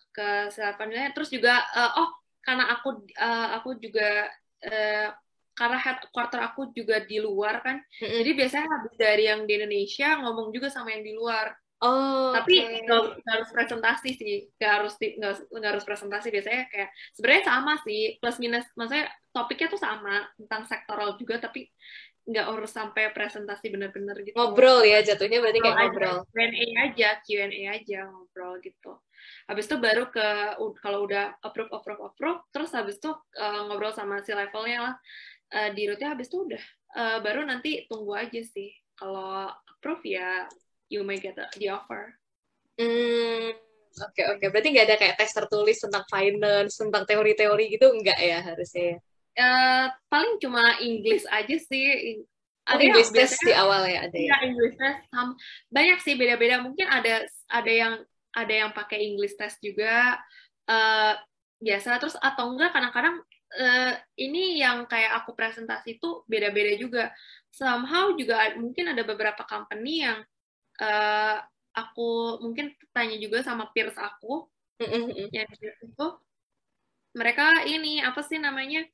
ke selanjutnya terus juga oh karena aku juga uh, karena headquarter aku juga di luar kan Mm-mm. jadi biasanya habis dari yang di Indonesia ngomong juga sama yang di luar Oh, tapi oke. nggak harus presentasi sih nggak harus presentasi biasanya kayak sebenarnya sama sih plus minus maksudnya topiknya tuh sama tentang sektoral juga tapi nggak harus sampai presentasi bener-bener gitu Ngobrol ya, cuma jatuhnya berarti ngobrol kayak aja ngobrol. Q&A aja ngobrol gitu habis itu baru kalau udah approve terus habis itu ngobrol sama si levelnya lah di rootnya habis itu udah baru nanti tunggu aja sih kalau approve ya you may get the offer. Hmm, oke, oke. Berarti nggak ada kayak tes tertulis tentang finance, tentang teori-teori gitu, enggak ya harusnya ya? Paling cuma English aja sih. Oh, Ada yang English test biasanya di awal ya ada ya ya? English test banyak sih beda-beda. Mungkin ada yang pakai English test juga eh, biasa terus atau enggak kadang-kadang ini yang kayak aku presentasi itu beda-beda juga. Somehow juga mungkin ada beberapa company yang eh, aku mungkin tanya juga sama peers aku Mm-mm. yang itu mereka ini apa sih namanya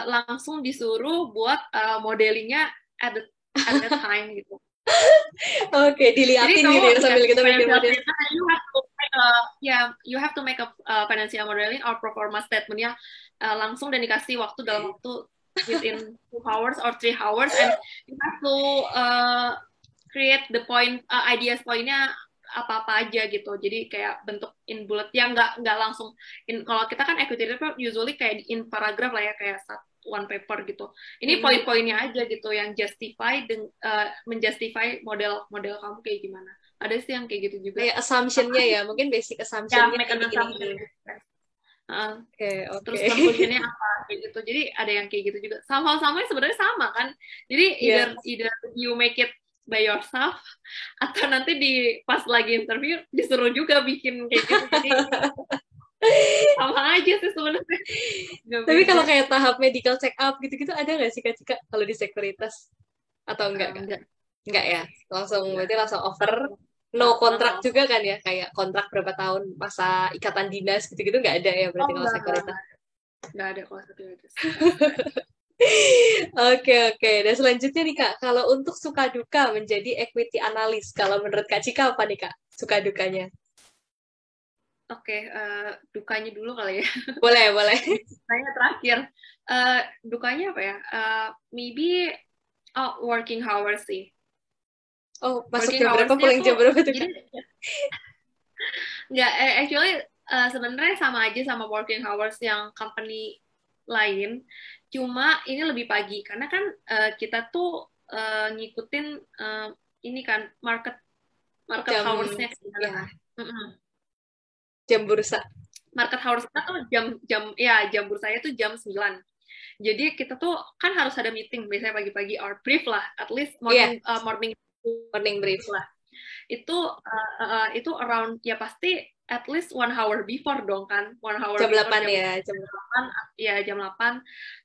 langsung disuruh buat modelingnya at the time gitu. Oke, Jadi diliatin gitu kamu ya sambil dikasih kita bikin financial model. statement, you have to make a financial modeling or performance statement yang langsung dan dikasih waktu dalam waktu within 2 hours or 3 hours and you have to create the point ideas pointnya apa-apa aja gitu jadi kayak bentuk in bullet yang nggak langsung kalau kita kan equity report usually kayak in paragraph lah ya kayak one paper gitu. Ini poin-poinnya aja gitu yang menjustify model kamu kayak gimana. Ada sih yang kayak gitu juga. Kayak assumption-nya ya, mungkin basic Ya, assumption-nya make an assumption. ini. Oke, oke. Terus conclusion-nya apa kayak gitu. Jadi ada yang kayak gitu juga. Sama-sama sebenarnya sama kan. Jadi Yeah. either you make it by yourself atau nanti pas lagi interview disuruh juga bikin kayak gitu. Jadi sama aja sih sebenarnya. Tapi kalau kayak tahap medical check up gitu-gitu ada nggak sih Kak Cika kalau di sekuritas? Atau enggak, Kak? Enggak ya? Berarti langsung offer. No kontrak juga kan ya? Kayak kontrak berapa tahun, masa ikatan dinas gitu-gitu nggak ada ya berarti kalau sekuritas? Nggak ada kalau sekuritas. Oke. Dan selanjutnya nih Kak, kalau untuk suka duka menjadi equity analyst, kalau menurut Kak Cika apa nih Kak? Suka dukanya? Oke, dukanya dulu kali ya. Boleh. Dukanya terakhir. Dukanya apa ya? Maybe working hours sih. Oh, masuk jam berapa, pulang jam berapa tuh, Kak? Nggak, actually sebenarnya sama aja sama working hours yang company lain. Cuma ini lebih pagi, karena kan kita tuh ngikutin ini kan market hours-nya. Ya. Jam bursa. Market hours kita tuh jam bursanya tuh jam 9. Jadi kita tuh kan harus ada meeting biasanya pagi-pagi or brief lah, at least morning brief lah. Itu around ya pasti at least 1 hour before dong kan, 1 hour jam 8 before, ya, jam 8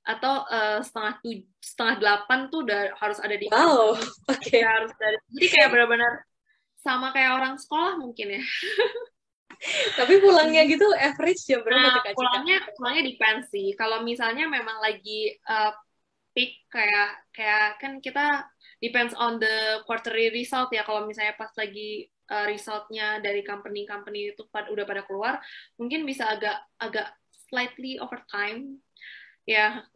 atau setengah 8 tuh udah harus ada di kantor. Okay. Jadi kayak benar-benar sama kayak orang sekolah mungkin ya. Tapi pulangnya gitu average jam berapa tuh Kak Cika? Pulangnya depends sih. Kalau misalnya memang lagi peak kayak kan kita depends on the quarterly result ya. Kalau misalnya pas lagi resultnya dari company itu udah pada keluar, mungkin bisa agak slightly overtime ya.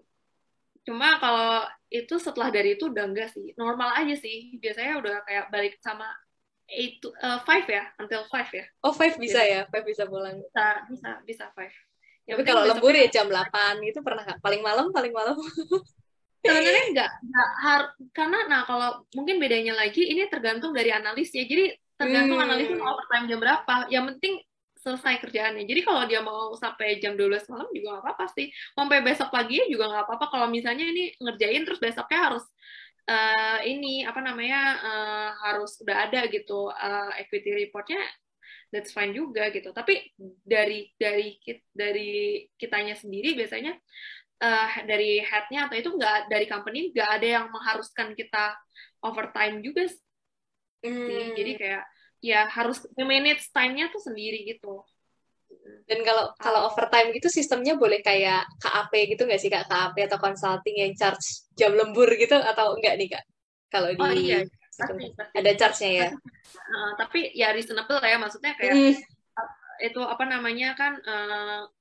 Cuma kalau itu setelah dari itu udah enggak sih, normal aja sih. Biasanya udah kayak balik sama 5 ya, until 5 ya. Oh, 5 bisa ya? 5 bisa pulang? Bisa 5. Tapi kalau lembur ya jam 8 gitu pernah nggak? Paling malam? Sebenarnya nggak harus, karena kalau mungkin bedanya lagi ini tergantung dari analis ya. Jadi tergantung analis mau overtime jam berapa. Yang penting selesai kerjaannya. Jadi kalau dia mau sampai jam 12 malam juga nggak apa-apa sih. Sampai besok pagi juga nggak apa-apa. Kalau misalnya ini ngerjain terus besoknya harus harus udah ada gitu equity reportnya, that's fine juga gitu. Tapi dari kitanya sendiri biasanya dari head-nya atau itu nggak, dari company nggak ada yang mengharuskan kita overtime juga sih. Jadi kayak ya harus manage time-nya tuh sendiri gitu. Dan kalau overtime gitu sistemnya boleh kayak KAP gitu nggak sih Kak? KAP atau consulting yang charge jam lembur gitu atau enggak nih Kak? Kalau di iya, pasti. Ada charge-nya ya? Tapi ya reasonable ya, maksudnya kayak itu kan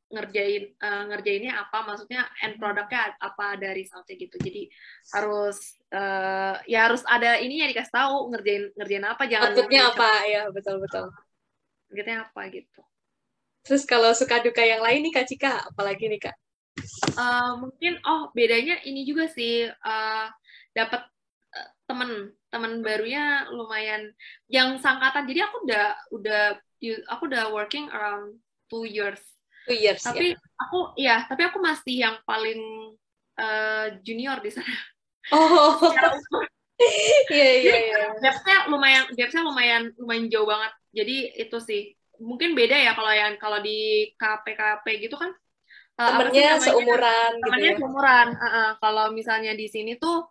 ngerjainnya apa, maksudnya end produknya apa, ada resultnya gitu. Jadi harus harus ada ininya, dikasih tahu ngerjain apa, jangan outputnya apa ya, betul outputnya apa gitu. Terus kalau suka duka yang lain nih Kak Cika, apalagi nih Kak? Mungkin bedanya ini juga sih, dapat teman barunya lumayan yang sangkatan. Jadi aku udah working around 2 years. 2 years ya. Tapi aku masih yang paling junior di sana. Oh. Iya. Gapsnya lumayan jauh banget. Jadi itu sih mungkin beda ya kalau di KP gitu kan temennya seumuran gitu ya. Temennya seumuran. Kalau misalnya di sini tuh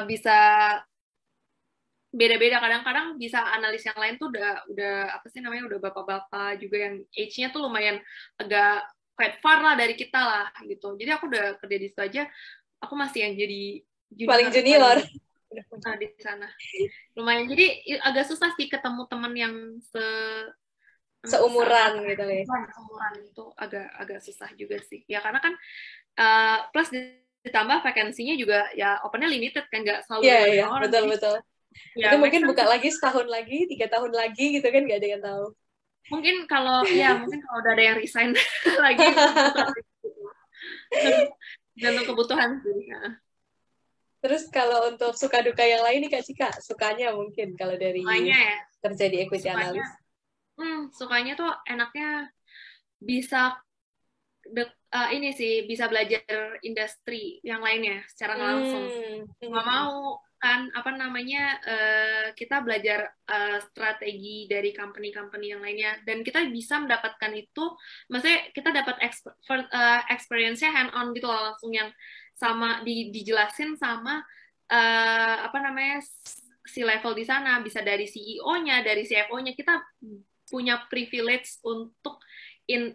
bisa beda-beda, kadang-kadang bisa analis yang lain tuh udah udah bapak-bapak juga yang age-nya tuh lumayan agak quite far lah dari kita lah gitu. Jadi aku udah kerja di situ aja, aku masih yang jadi paling junior di sana. Lumayan, jadi agak susah sih ketemu teman yang seumuran gitu ya. Seumuran itu agak susah juga sih. Ya karena kan plus ditambah vakansinya juga ya opennya limited kan, nggak selalu Iya, betul. Ya, itu mungkin buka lagi setahun lagi, 3 tahun lagi gitu kan, nggak ada yang tahu. Mungkin kalau udah ada yang resign lagi. Gantung kebutuhan sih. Ya. Terus kalau untuk suka duka yang lain nih Kak Cika, sukanya mungkin kalau dari Sukanya ya, kerja di equity sukanya, analyst. sukanya tuh enaknya bisa ini sih bisa belajar industri yang lainnya secara nggak langsung. Nggak Hmm. mau kan apa namanya kita belajar strategi dari company-company yang lainnya dan kita bisa mendapatkan itu, maksudnya kita dapat experience-nya hand on gitu loh, langsung yang sama dijelasin sama apa namanya si level di sana, bisa dari CEO-nya, dari CFO-nya, kita punya privilege untuk in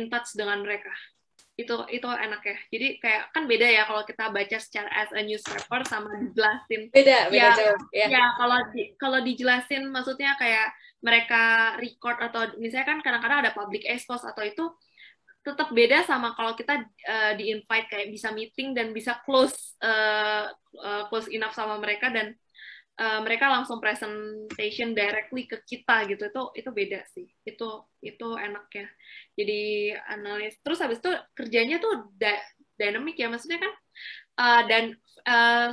touch dengan mereka. Itu enak ya. Jadi kayak kan beda ya kalau kita baca secara as a newspaper sama dijelasin. Beda Ya, jauh ya. ya kalau dijelasin maksudnya kayak mereka record atau misalnya kan kadang-kadang ada public expose atau itu tetap beda sama kalau kita di invite kayak bisa meeting dan bisa close enough sama mereka dan mereka langsung presentation directly ke kita gitu, itu beda sih, itu enak ya jadi analis. Terus habis itu kerjanya tuh dynamic ya, maksudnya kan dan uh,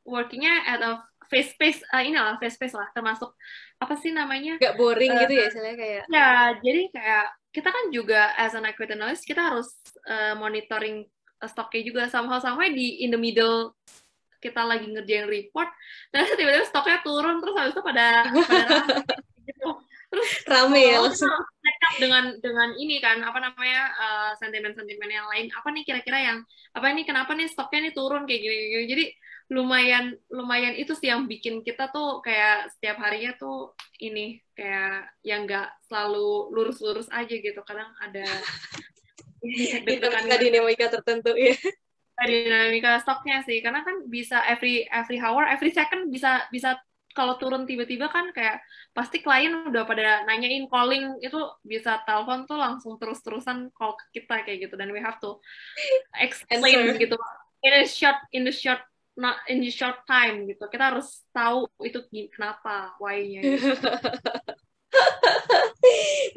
workingnya at a face space, inilah face space lah, termasuk apa sih namanya Gak boring uh, gitu ya istilahnya kayak. ya jadi kayak kita kan juga as an equity analyst kita harus monitoring stoknya juga, sama di in the middle kita lagi ngerjain report, terus tiba-tiba stoknya turun, terus habis itu pada rame gitu. Terus Rame mau nggak ya mau kita langsung. harus check up dengan ini kan apa namanya sentimen-sentimen yang lain, apa nih kira-kira yang apa ini kenapa nih stoknya nih turun kayak gini. Jadi lumayan lumayan itu sih yang bikin kita tuh kayak setiap harinya tuh ini kayak yang nggak selalu lurus-lurus aja gitu, kadang ada deg-degan Dinamika tertentu ya. dinamika stoknya sih, karena kan bisa every hour every second bisa bisa kalau turun tiba-tiba kan kayak pasti klien udah pada nanyain, calling itu bisa telepon tuh langsung terus-terusan call ke kita kayak gitu, dan we have to explain Answer. gitu in the short time gitu, kita harus tahu itu kenapa why-nya gitu.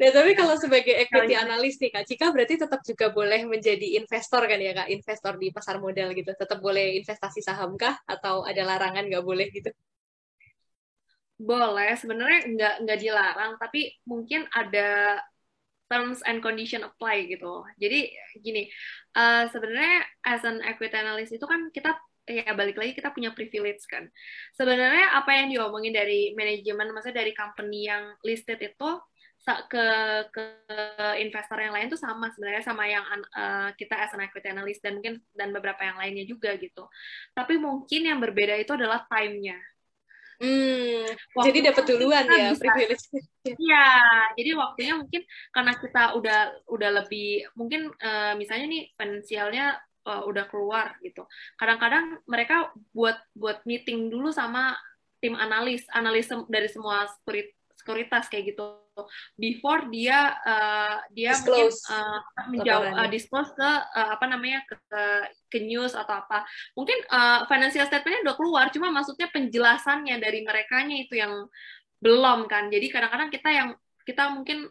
Nah, tapi Ya, kalau sebagai equity challenge. analyst nih, Kak Cika berarti tetap juga boleh menjadi investor kan ya, Kak? Investor di pasar modal gitu. Tetap boleh investasi saham kah? Atau ada larangan nggak boleh gitu? Boleh sebenarnya, nggak dilarang, tapi mungkin ada terms and condition apply gitu. Jadi gini, sebenarnya as an equity analyst itu kan kita ya balik lagi kita punya privilege kan. Sebenarnya apa yang diomongin dari manajemen, maksudnya dari company yang listed itu ke ke investor yang lain tuh sama sebenarnya sama yang kita as an equity analyst dan mungkin dan beberapa yang lainnya juga gitu. Tapi mungkin yang berbeda itu adalah time-nya. Jadi Waktunya dapat mungkin duluan kita ya bisa. privilege. Iya, jadi waktunya mungkin karena kita udah lebih mungkin misalnya nih finansialnya udah keluar gitu. Kadang-kadang mereka buat buat meeting dulu sama tim analis dari semua sekuritas kayak gitu. Before dia mungkin Disclose laporannya. disclose ke apa namanya ke news atau apa. Mungkin financial statementnya udah keluar, cuma maksudnya penjelasannya dari merekanya itu yang belum kan, jadi kadang-kadang kita mungkin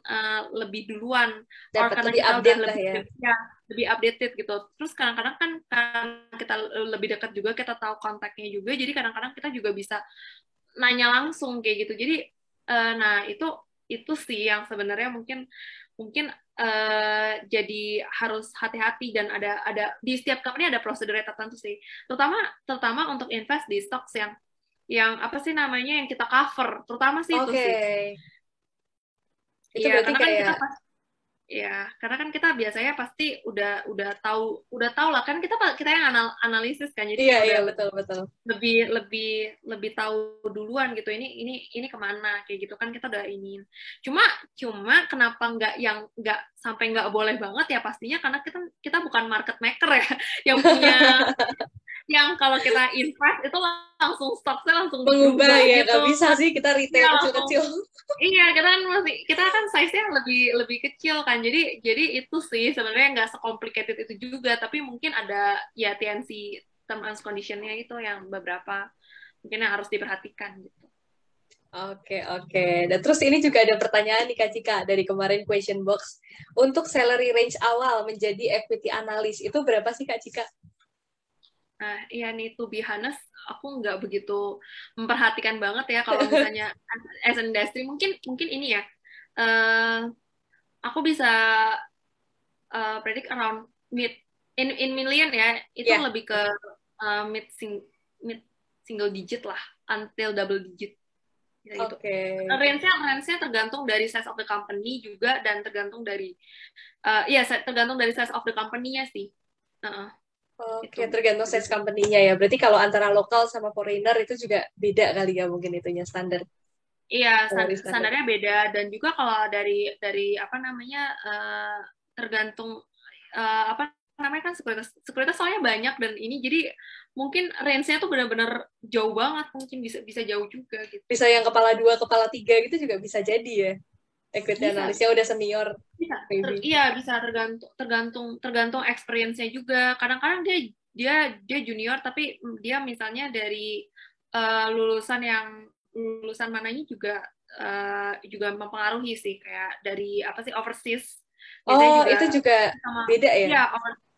lebih duluan, or Dapat karena lebih kita udah update lah lebih ya. ya, lebih updated gitu. Terus kadang-kadang kan karena kita lebih dekat juga, kita tahu kontaknya juga, jadi kadang-kadang kita juga bisa nanya langsung kayak gitu. Jadi nah itu sih yang sebenarnya mungkin mungkin jadi harus hati-hati, dan ada di setiap company ada prosedur tertentu sih, terutama terutama untuk invest di stocks yang apa sih namanya yang kita cover, terutama sih itu Oke. sih. Itu Iya, berarti karena kan kita kayak, pas ya, karena kan kita biasanya pasti udah tahu lah kan, kita yang analisis kan, jadi iya, kayak iya, udah betul, betul. lebih lebih lebih tahu duluan gitu, ini kemana kayak gitu kan, kita udah ini. Cuma cuma kenapa nggak sampai nggak boleh banget ya, pastinya karena kita kita bukan market maker ya yang punya yang kalau kita invest itu langsung stoknya langsung Mengubah berubah ya, gitu. nggak bisa sih kita Iya retail langsung. kecil-kecil. Iya, kita kan size-nya lebih lebih kecil kan. Jadi itu sih sebenarnya nggak sekomplikated itu juga, tapi mungkin ada ya TNC term and condition-nya itu yang beberapa mungkin yang harus diperhatikan gitu. Oke, oke. Dan terus ini juga ada pertanyaan nih Kak Cika dari kemarin question box. Untuk salary range awal menjadi equity analyst itu berapa sih Kak Cika? Nah, iya nih, to be honest, aku nggak begitu memperhatikan banget ya kalau misalnya as an industry. Mungkin mungkin ini ya, eh aku bisa predict around mid in million ya, itu Ya, lebih ke mid single digit lah, until double digit gitu. oke. Range-nya tergantung dari size of the company juga dan tergantung dari iya tergantung dari size of the company-nya sih. Heeh, Oke, itu tergantung size begitu. company-nya ya. Berarti kalau antara lokal sama foreigner itu juga beda kali ya mungkin itunya standar, Iya, salary standar. standarnya beda dan juga kalau dari apa namanya tergantung apa namanya kan sekuritas sekuritas soalnya banyak dan ini jadi mungkin range-nya tuh benar-benar jauh banget mungkin bisa bisa jauh juga gitu. Bisa yang kepala dua, kepala tiga gitu juga bisa jadi ya. Equity Bisa analysnya udah senior, bisa maybe. iya bisa tergantung tergantung tergantung experience-nya juga. Kadang-kadang dia dia dia junior tapi dia misalnya dari lulusan yang lulusan mananya juga mempengaruhi sih kayak dari apa sih overseas biasanya Oh, juga itu juga sama beda ya? ya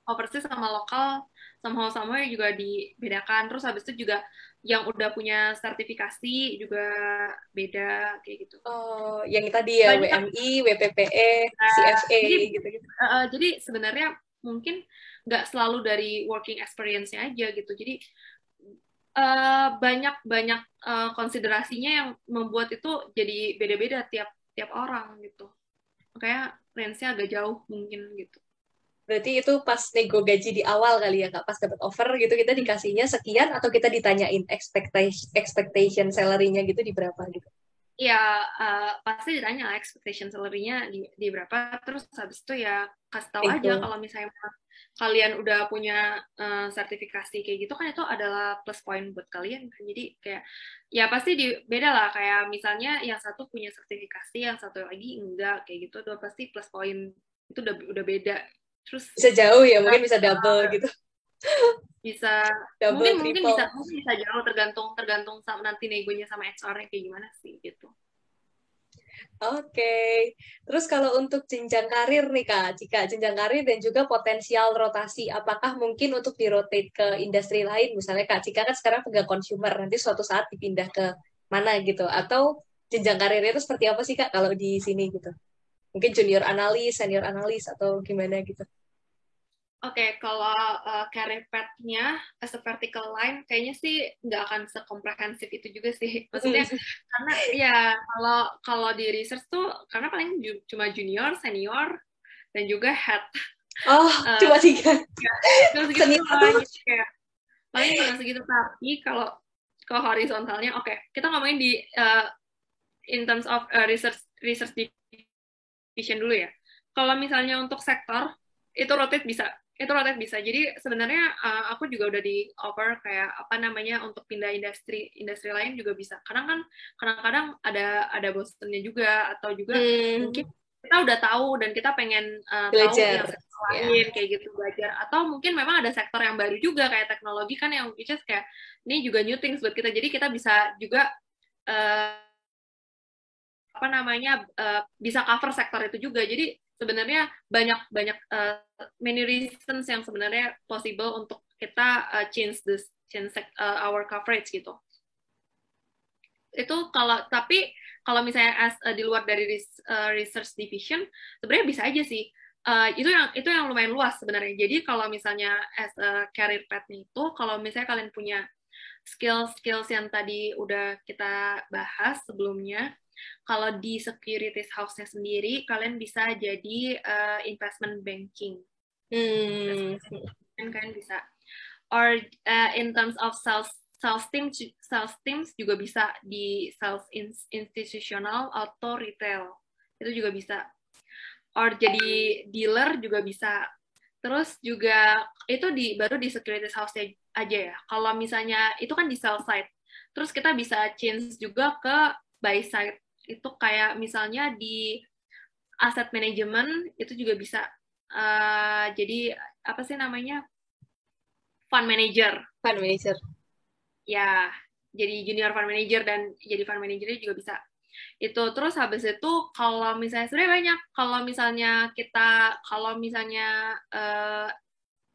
overseas sama lokal sama sama juga dibedakan terus habis itu juga yang udah punya sertifikasi juga beda kayak gitu Oh, yang tadi ya banyak WMI, WPPE, uh, CFA jadi gitu-gitu. jadi sebenarnya mungkin nggak selalu dari working experience-nya aja gitu jadi banyak banyak konsiderasinya yang membuat itu jadi beda-beda tiap tiap orang gitu makanya range-nya agak jauh mungkin gitu. Berarti itu pas nego gaji di awal kali ya Kak, pas dapat offer gitu kita dikasihnya sekian atau kita ditanyain expectation salary-nya gitu di berapa gitu. Ya, pasti ditanya lah expectation salary-nya di berapa, terus habis itu ya kasih tahu aja Nego. kalau misalnya kalian udah punya sertifikasi kayak gitu kan itu adalah plus point buat kalian kan. Jadi kayak ya pasti beda lah kayak misalnya yang satu punya sertifikasi, yang satu lagi enggak kayak gitu udah pasti plus point itu udah beda. Terus Bisa jauh ya, kita mungkin bisa double gitu. bisa mungkin Double, mungkin triple. mungkin bisa jauh tergantung tergantung sama nanti negonya sama HR-nya kayak gimana sih gitu. Oke. Terus kalau untuk jenjang karir nih Kak, jika jenjang karir dan juga potensial rotasi, apakah mungkin untuk di-rotate ke industri lain? Misalnya Kak Cika kan sekarang pegang consumer, nanti suatu saat dipindah ke mana gitu? Atau jenjang karirnya itu seperti apa sih Kak kalau di sini gitu? Mungkin junior analis, senior analis, atau gimana gitu? Oke, kalau career path-nya as a vertical line, kayaknya sih nggak akan sekomprehensif itu juga sih. Maksudnya karena ya kalau kalau di research tuh karena paling cuma junior, senior, dan juga head. Oh, Eh, cuma tiga. ya, cuma segitu Senior doang. tuh. Jadi kayak paling cuma segitu. Tapi kalau ke horizontalnya, oke, kita ngomongin di in terms of research research division dulu ya. Kalau misalnya untuk sektor itu rotate bisa. Jadi sebenarnya aku juga udah di offer kayak apa namanya untuk pindah industri industri lain juga bisa. Karena kan kadang-kadang ada bosennya juga atau juga Hmm, mungkin kita udah tahu dan kita pengen tahu yang belajar. sektor Ya, lain kayak gitu belajar atau mungkin memang ada sektor yang baru juga kayak teknologi kan yang which is kayak ini juga new things buat kita. Jadi kita bisa juga uh, apa namanya bisa cover sektor itu juga. Jadi sebenarnya banyak banyak many reasons yang sebenarnya possible untuk kita change our coverage gitu. Itu kalau tapi kalau misalnya di luar dari research division sebenarnya bisa aja sih. Itu yang lumayan luas sebenarnya. Jadi kalau misalnya as a career path itu kalau misalnya kalian punya skills-skills yang tadi udah kita bahas sebelumnya, kalau di securities house-nya sendiri, kalian bisa jadi investment banking. hmm, Kalian bisa. Or in terms of sales teams juga bisa di sales institusional atau retail. Itu juga bisa. Or jadi dealer juga bisa. Terus juga itu baru di securities house aja ya. Kalau misalnya itu kan di sell side. Terus kita bisa change juga ke buy side. Itu kayak misalnya di asset management itu juga bisa. Jadi apa sih namanya? Fund manager. fund manager. Ya, jadi junior fund manager dan jadi fund manager juga bisa. Itu terus habis itu kalau misalnya sebenarnya banyak, kalau misalnya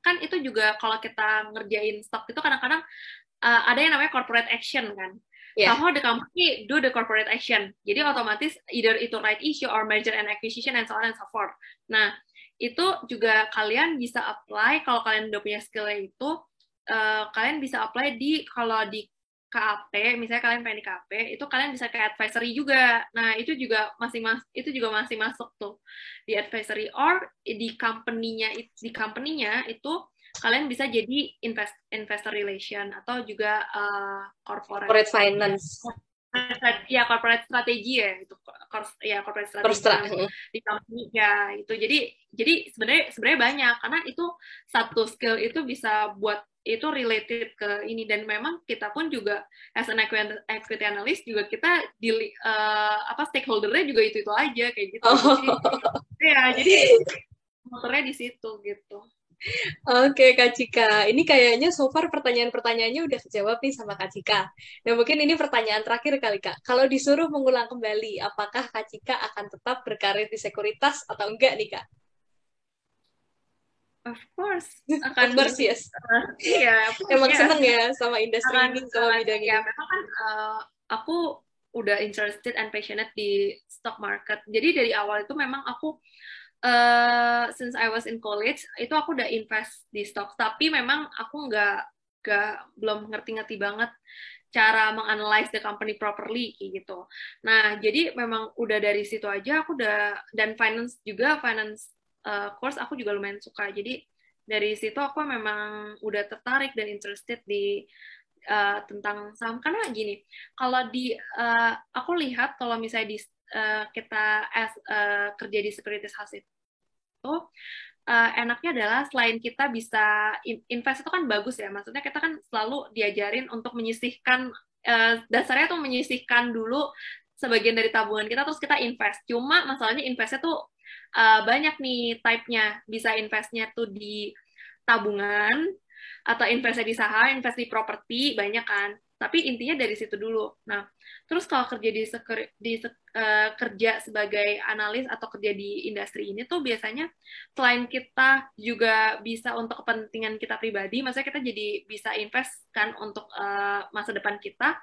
kan itu juga kalau kita ngerjain stok itu kadang-kadang ada yang namanya corporate action kan. Yeah. Somehow the company do the corporate action. Jadi otomatis either itu right issue or merger and acquisition and so on and so forth. Nah, itu juga kalian bisa apply kalau kalian udah punya skill-nya itu, kalian bisa apply kalau di KAP, misalnya kalian pengen di KAP, itu kalian bisa ke advisory juga. Nah, itu juga masih masuk tuh di advisory, or di company-nya itu kalian bisa jadi investor relation atau juga corporate finance. Ya, corporate strategy ya itu. Ya, corporate strategy di company ya itu. Jadi sebenarnya banyak, karena itu satu skill itu bisa buat itu related ke ini, dan memang kita pun juga as an equity analyst juga kita stakeholder-nya juga itu aja kayak gitu. Jadi motornya di situ gitu. Oke, Kak Cika. Ini kayaknya so far pertanyaan-pertanyaannya udah kejawab nih sama Kak Cika. Nah, mungkin ini pertanyaan terakhir kali, Kak. Kalau disuruh mengulang kembali, apakah Kak Cika akan tetap berkarir di sekuritas atau enggak nih, Kak? Of course. Of course, yes. Iya. Emang seneng ya sama industri ini, sama bidang ini? Ya, memang kan aku udah interested and passionate di stock market. Jadi dari awal itu memang aku since I was in college itu aku udah invest di stocks, tapi memang aku belum ngerti banget cara menganalyze the company properly kayak gitu. Nah, jadi memang udah dari situ aja aku dan finance course aku juga lumayan suka. Jadi dari situ aku memang udah tertarik dan interested di tentang saham, karena gini, kalau aku lihat kalau misalnya kita kerja di securities house itu enaknya adalah selain kita bisa invest itu kan bagus ya, maksudnya kita kan selalu diajarin untuk menyisihkan, dasarnya tuh menyisihkan dulu sebagian dari tabungan kita terus kita invest. Cuma masalahnya investnya tuh banyak nih type-nya, bisa investnya tuh di tabungan atau investasi di saham, invest di properti, banyak kan. Tapi intinya dari situ dulu. Nah, terus kalau kerja sebagai analis atau kerja di industri ini tuh biasanya selain kita juga bisa untuk kepentingan kita pribadi, maksudnya kita jadi bisa invest kan untuk masa depan kita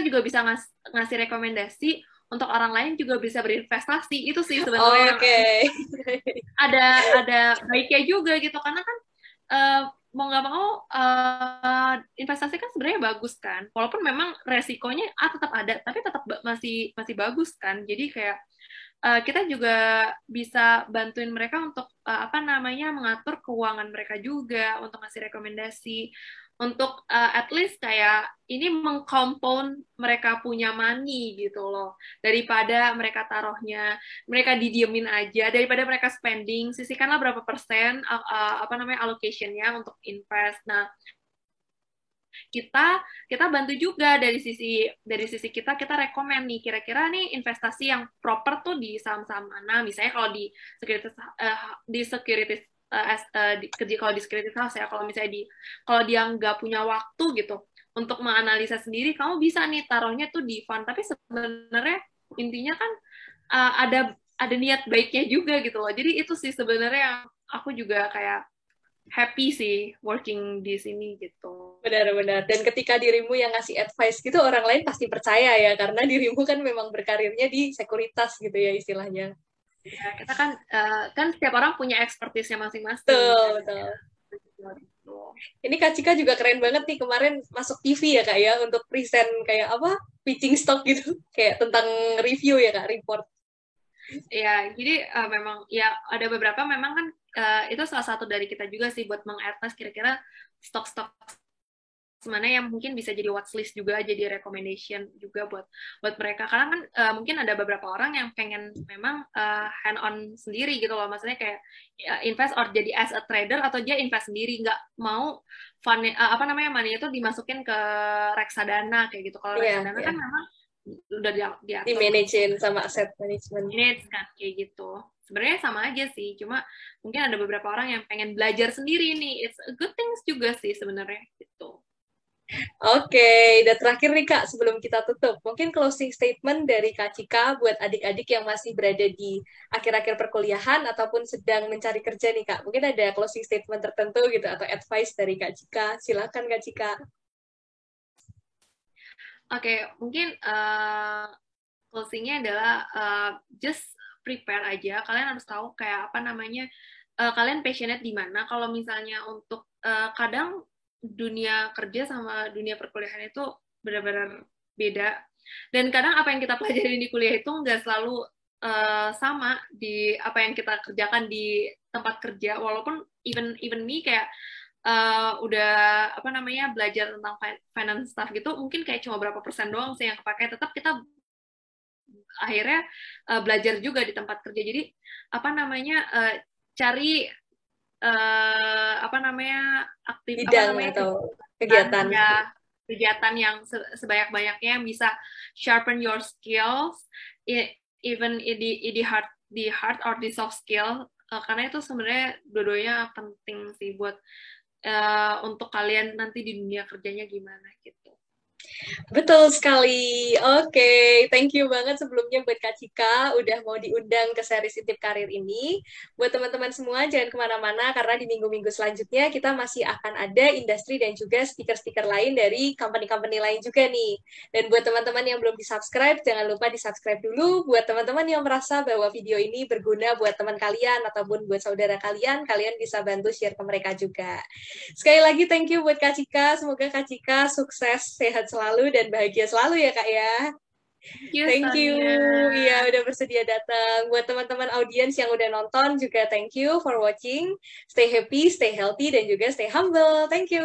juga bisa ngasih rekomendasi untuk orang lain juga bisa berinvestasi. Itu sih sebenarnya ada baiknya juga gitu, karena kan mau nggak mau investasi kan sebenarnya bagus kan, walaupun memang resikonya tetap ada, tapi tetap masih bagus kan. Jadi kayak kita juga bisa bantuin mereka untuk mengatur keuangan mereka juga, untuk ngasih rekomendasi untuk at least kayak ini mengcompound mereka punya money gitu loh, daripada mereka mereka didiemin aja, daripada mereka spending, sisihkanlah berapa persen allocation-nya untuk invest. Nah, kita bantu juga dari sisi kita rekomend nih kira-kira nih investasi yang proper tuh di saham-saham mana, misalnya kalau di securities kalau di securities house ya, kalau misalnya kalau dia nggak punya waktu gitu untuk menganalisa sendiri, kamu bisa nih taruhnya tuh di fund, tapi sebenarnya intinya kan ada niat baiknya juga gitu loh. Jadi itu sih sebenarnya yang aku juga kayak happy sih working di sini gitu. Benar-benar. Dan ketika dirimu yang ngasih advice gitu, orang lain pasti percaya ya, karena dirimu kan memang berkarirnya di sekuritas gitu ya istilahnya. Ya, kita kan setiap orang punya expertise-nya masing-masing. Betul. Ini Kak Cika juga keren banget nih, kemarin masuk TV ya Kak ya, untuk present kayak pitching stock gitu, kayak tentang review ya Kak, report. Ya, jadi memang ya ada beberapa memang kan itu salah satu dari kita juga sih buat mengadvise kira-kira stok-stok mana yang mungkin bisa jadi watchlist juga, jadi recommendation juga buat mereka, karena kan mungkin ada beberapa orang yang pengen memang hand on sendiri gitu loh, maksudnya kayak invest or jadi as a trader, atau dia invest sendiri, nggak mau fund money itu dimasukin ke reksadana kayak gitu. Kalau reksadana kan memang udah diatur, di-managein sama asset management, kan kayak gitu. Sebenarnya sama aja sih, cuma mungkin ada beberapa orang yang pengen belajar sendiri nih. It's a good things juga sih sebenarnya gitu. Oke, dan terakhir nih Kak, sebelum kita tutup, mungkin closing statement dari Kak Cika buat adik-adik yang masih berada di akhir-akhir perkuliahan ataupun sedang mencari kerja nih Kak. Mungkin ada closing statement tertentu gitu atau advice dari Kak Cika. Silakan Kak Cika. Oke, mungkin closingnya adalah just prepare aja. Kalian harus tahu kayak apa namanya, kalian passionate di mana. Kalau misalnya untuk kadang dunia kerja sama dunia perkuliahan itu benar-benar beda. Dan kadang apa yang kita pelajari di kuliah itu nggak selalu sama di apa yang kita kerjakan di tempat kerja. Walaupun even me kayak udah apa namanya belajar tentang finance stuff gitu, mungkin kayak cuma berapa persen doang sih yang kepake. Tetap kita akhirnya belajar juga di tempat kerja. Jadi apa namanya cari apa namanya aktif apa Bidang namanya atau kegiatan kegiatan. ya kegiatan yang sebanyak-banyaknya yang bisa sharpen your skills even di hard or di soft skill, karena itu sebenarnya dua-duanya penting sih buat untuk kalian nanti di dunia kerjanya gimana gitu. Betul sekali. Oke, thank you banget sebelumnya buat Kak Cika udah mau diundang ke series Intip Karir ini. Buat teman-teman semua jangan kemana-mana karena di minggu-minggu selanjutnya kita masih akan ada industri dan juga speaker-speaker lain dari company-company lain juga nih. Dan buat teman-teman yang belum di-subscribe, jangan lupa di-subscribe dulu. Buat teman-teman yang merasa bahwa video ini berguna buat teman kalian ataupun buat saudara kalian, kalian bisa bantu share ke mereka juga. Sekali lagi thank you buat Kak Cika. Semoga Kak Cika sukses, sehat selalu, dan bahagia selalu ya Kak ya. Thank you, Thank you. Sonia. Iya, udah bersedia datang. Buat teman-teman audiens yang udah nonton juga thank you for watching. Stay happy, stay healthy, dan juga stay humble. Thank you.